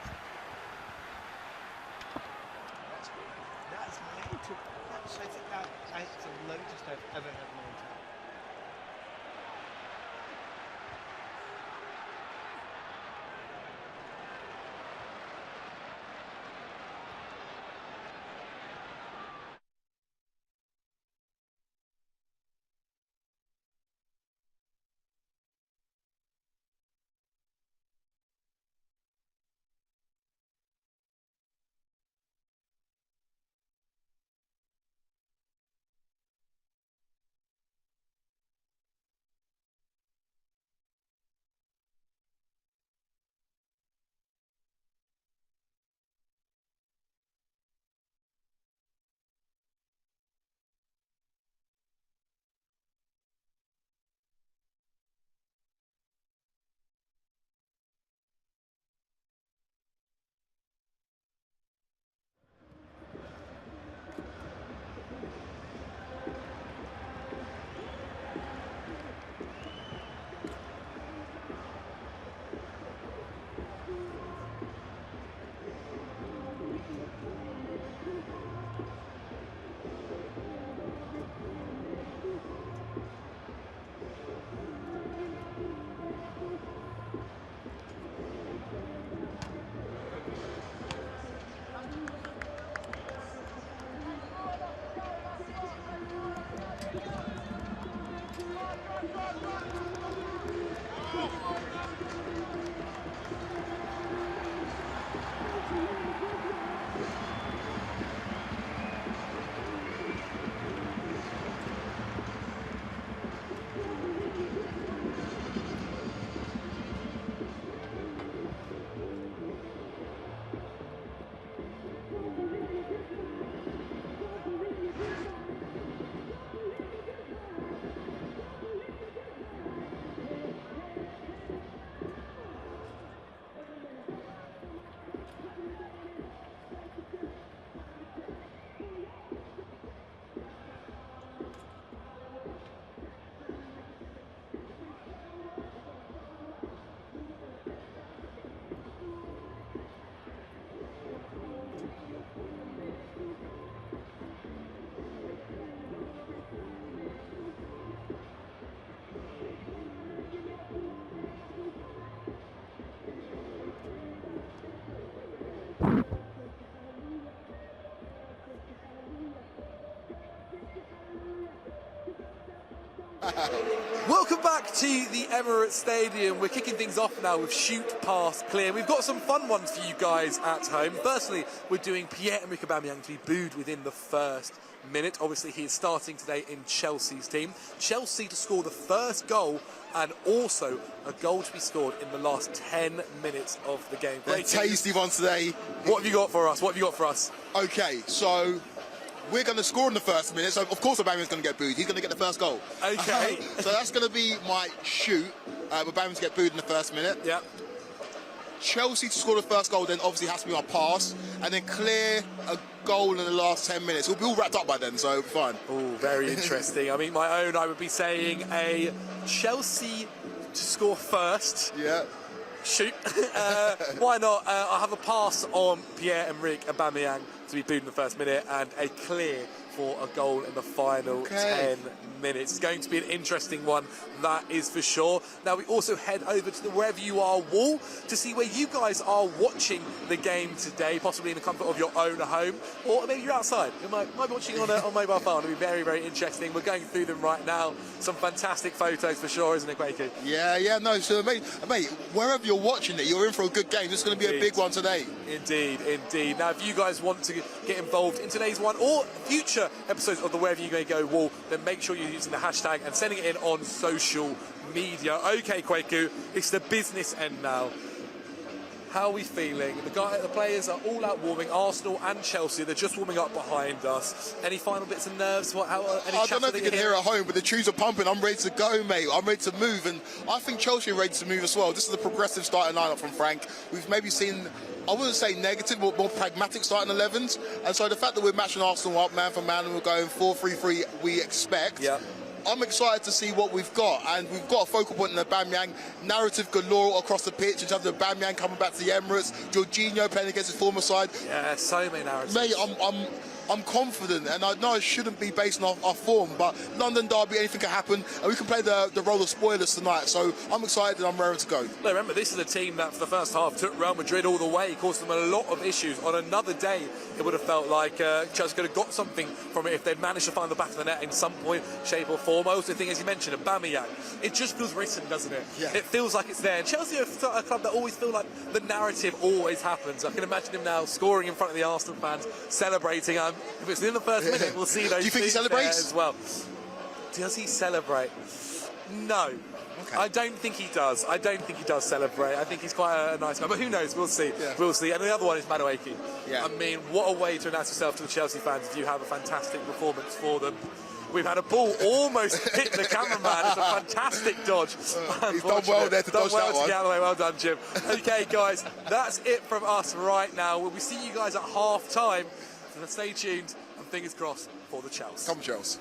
Welcome back to the Emirates Stadium. We're kicking things off now with shoot, pass, clear. We've got some fun ones for you guys at home. Firstly, we're doing Pierre-Emerick Aubameyang to be booed within the first minute. Obviously, he is starting today in Chelsea's team. Chelsea to score the first goal, and also a goal to be scored in the last 10 minutes of the game. Great tasty one today. What have you got for us? What have you got for us? Okay, so we're going to score in the first minute, so of course Aubameyang's going to get booed. He's going to get the first goal. Okay. So that's going to be my shoot. Aubameyang to get booed in the first minute. Yeah. Chelsea to score the first goal then obviously has to be our pass, and then clear a goal in the last 10 minutes. We'll be all wrapped up by then, so it'll be fine. Oh, very interesting. I mean, my own, I would be saying a Chelsea to score first. Yeah. Shoot. Why not? I'll have a pass on Pierre-Emerick Aubameyang to be booed in the first minute, and a clear for a goal in the final 10 minutes. It's going to be an interesting one, that is for sure. Now we also head over to the Wherever You Are wall to see where you guys are watching the game today, possibly in the comfort of your own home, or maybe you're outside. You might be watching on mobile phone. It'll be very, very interesting. We're going through them right now. Some fantastic photos for sure, isn't it, Quakey? Yeah, no, so mate, wherever you're watching it, you're in for a good game. This is going to be a big one today. Indeed. Now, if you guys want to get involved in today's one or future episodes of the Wherever You May Go wall, then make sure you're using the hashtag and sending it in on social media. Okay, Kwaku, it's the business end now. How are we feeling? The players are all out warming. Arsenal and Chelsea, they're just warming up behind us. Any final bits of nerves? I don't know if you can hear at home, but the tunes are pumping. I'm ready to go, mate. I'm ready to move, and I think Chelsea are ready to move as well. This is a progressive starting lineup from Frank. We've maybe seen, I wouldn't say negative, but more pragmatic starting 11s. And so the fact that we're matching Arsenal up man for man and we're going 4-3-3, we expect. Yeah. I'm excited to see what we've got, and we've got a focal point in Aubameyang. Narrative galore across the pitch in terms of Aubameyang coming back to the Emirates, Jorginho playing against his former side. Yeah, so many narratives. Mate, I'm confident, and I know it shouldn't be based on our form, but London derby, anything can happen, and we can play the role of spoilers tonight. So I'm excited and I'm ready to go. No, remember, this is a team that for the first half took Real Madrid all the way, caused them a lot of issues. On another day, it would have felt like Chelsea could have got something from it if they'd managed to find the back of the net in some point, shape or form. I also think, as you mentioned, Aubameyang, it just feels written, doesn't it? Yeah. It feels like it's there. And Chelsea are a club that always feel like the narrative always happens. I can imagine him now scoring in front of the Arsenal fans, celebrating. If it's in the first minute, we'll see those. Do you think he celebrates as well? Does he celebrate? No. Okay. I don't think he does. I don't think he does celebrate. I think he's quite a nice guy. But who knows? We'll see. Yeah. We'll see. And the other one is Madueke. Yeah. I mean, what a way to announce yourself to the Chelsea fans if you have a fantastic performance for them. We've had a ball almost hit the cameraman. It's a fantastic dodge. He's done well there to dodge that one. Get out of the way. Well done, Jim. Okay, guys, that's it from us right now. We'll see you guys at half-time. So stay tuned and fingers crossed for the Chelsea. Come Chelsea.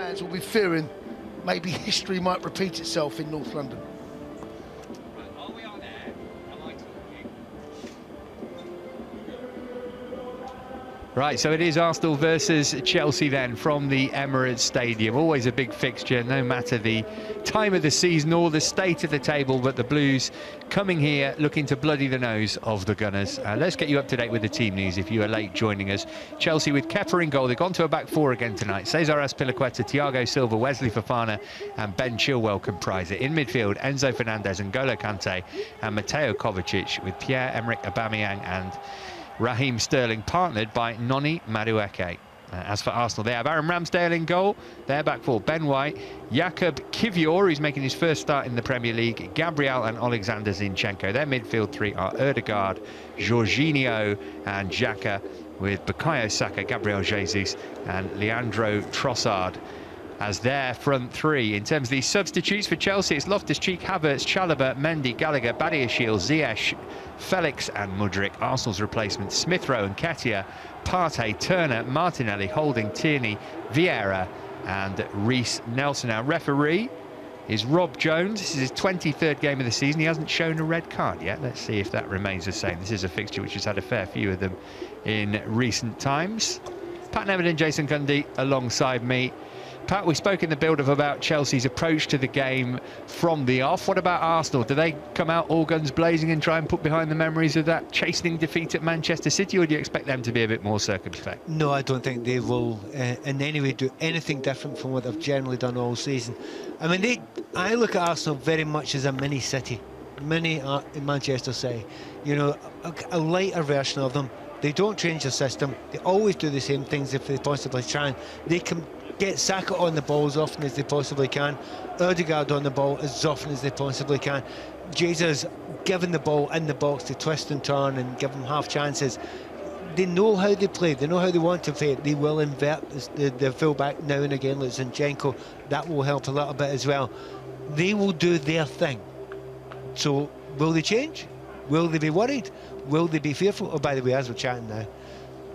fans will be fearing maybe history might repeat itself in North London. Right, so it is Arsenal versus Chelsea then from the Emirates Stadium. Always a big fixture, no matter the time of the season or the state of the table, but the Blues coming here looking to bloody the nose of the Gunners. Let's get you up to date with the team news if you are late joining us. Chelsea with Kerr in goal. They've gone to a back four again tonight. Cesar Azpilicueta, Thiago Silva, Wesley Fofana and Ben Chilwell comprise it. In midfield, Enzo Fernandez and N'Golo Kanté and Mateo Kovacic with Pierre-Emerick Aubameyang and Raheem Sterling, partnered by Noni Madueke. As for Arsenal, they have Aaron Ramsdale in goal. Their back four, Ben White, Jakub Kiwior, who's making his first start in the Premier League, Gabriel and Alexander Zinchenko. Their midfield three are Ødegaard, Jorginho and Xhaka, with Bukayo Saka, Gabriel Jesus and Leandro Trossard as their front three. In terms of the substitutes for Chelsea, it's Loftus-Cheek, Havertz, Chalobah, Mendy, Gallagher, Badiashile, Ziyech, Felix and Mudryk. Arsenal's replacements, Smith Rowe and Nketiah, Partey, Turner, Martinelli, Holding, Tierney, Vieira and Reece Nelson. Our referee is Rob Jones. This is his 23rd game of the season. He hasn't shown a red card yet. Let's see if that remains the same. This is a fixture which has had a fair few of them in recent times. Pat Nevitt and Jason Cundy alongside me. Pat, we spoke in the build-up about Chelsea's approach to the game from the off. What about Arsenal? Do they come out all guns blazing and try and put behind the memories of that chastening defeat at Manchester City, or do you expect them to be a bit more circumspect? No, I don't think they will in any way do anything different from what they've generally done all season. I mean, I look at Arsenal very much as a mini City, mini Manchester City. You know, a lighter version of them. They don't change the system. They always do the same things if they possibly can. They can get Saka on the ball as often as they possibly can, Ødegaard on the ball as often as they possibly can. Jesus given the ball in the box to twist and turn and give them half chances. They know how they play, they know how they want to play. They will invert the full-back now and again, like Zinchenko. That will help a little bit as well. They will do their thing. So will they change? Will they be worried? Will they be fearful? Oh, by the way, as we're chatting now,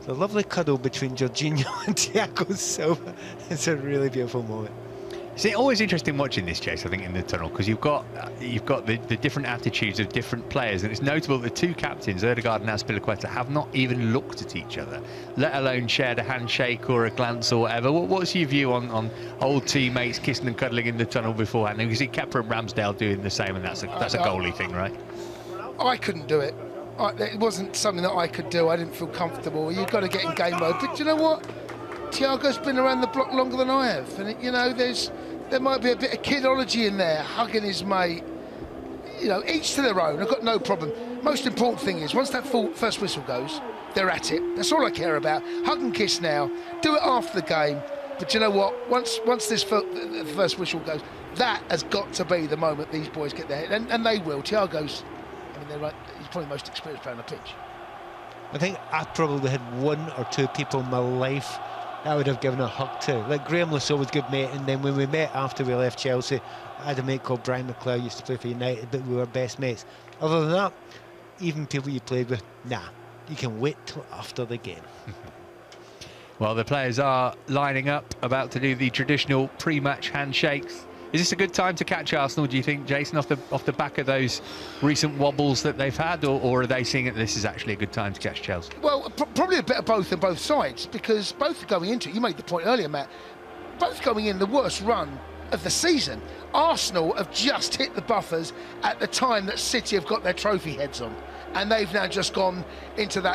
a lovely cuddle between Jorginho and Thiago Silva. It's a really beautiful moment. It's always interesting watching this, Chase, I think, in the tunnel, because you've got the different attitudes of different players, and it's notable that the two captains, Ødegaard and Azpilicueta, have not even looked at each other, let alone shared a handshake or a glance or whatever. What's your view on old teammates kissing and cuddling in the tunnel beforehand? You see Kepa and Ramsdale doing the same, and that's a goalie thing, right? I couldn't do it. It wasn't something that I could do. I didn't feel comfortable. You've got to get in game mode. But you know what? Thiago's been around the block longer than I have, and you know, there might be a bit of kidology in there, hugging his mate. You know, each to their own. I've got no problem. Most important thing is once that first whistle goes, they're at it. That's all I care about. Hug and kiss now. Do it after the game. But you know what? Once this the first whistle goes, that has got to be the moment these boys get there, and they will. Thiago's. I mean, they're right. He's probably the most experienced player on the pitch. I think I probably had one or two people in my life I would have given a hug to. Like Graham Lasso was a good mate, and then when we met after we left Chelsea, I had a mate called Brian McLeod, used to play for United, but we were best mates. Other than that, even people you played with, nah, you can wait till after the game. Well, the players are lining up, about to do the traditional pre-match handshakes. Is this a good time to catch Arsenal, do you think, Jason, off the back of those recent wobbles that they've had, or are they seeing that this is actually a good time to catch Chelsea? Well, probably a bit of both on both sides, because both are going into it. You made the point earlier, Matt. Both going in the worst run of the season. Arsenal have just hit the buffers at the time that City have got their trophy heads on, and they've now just gone into that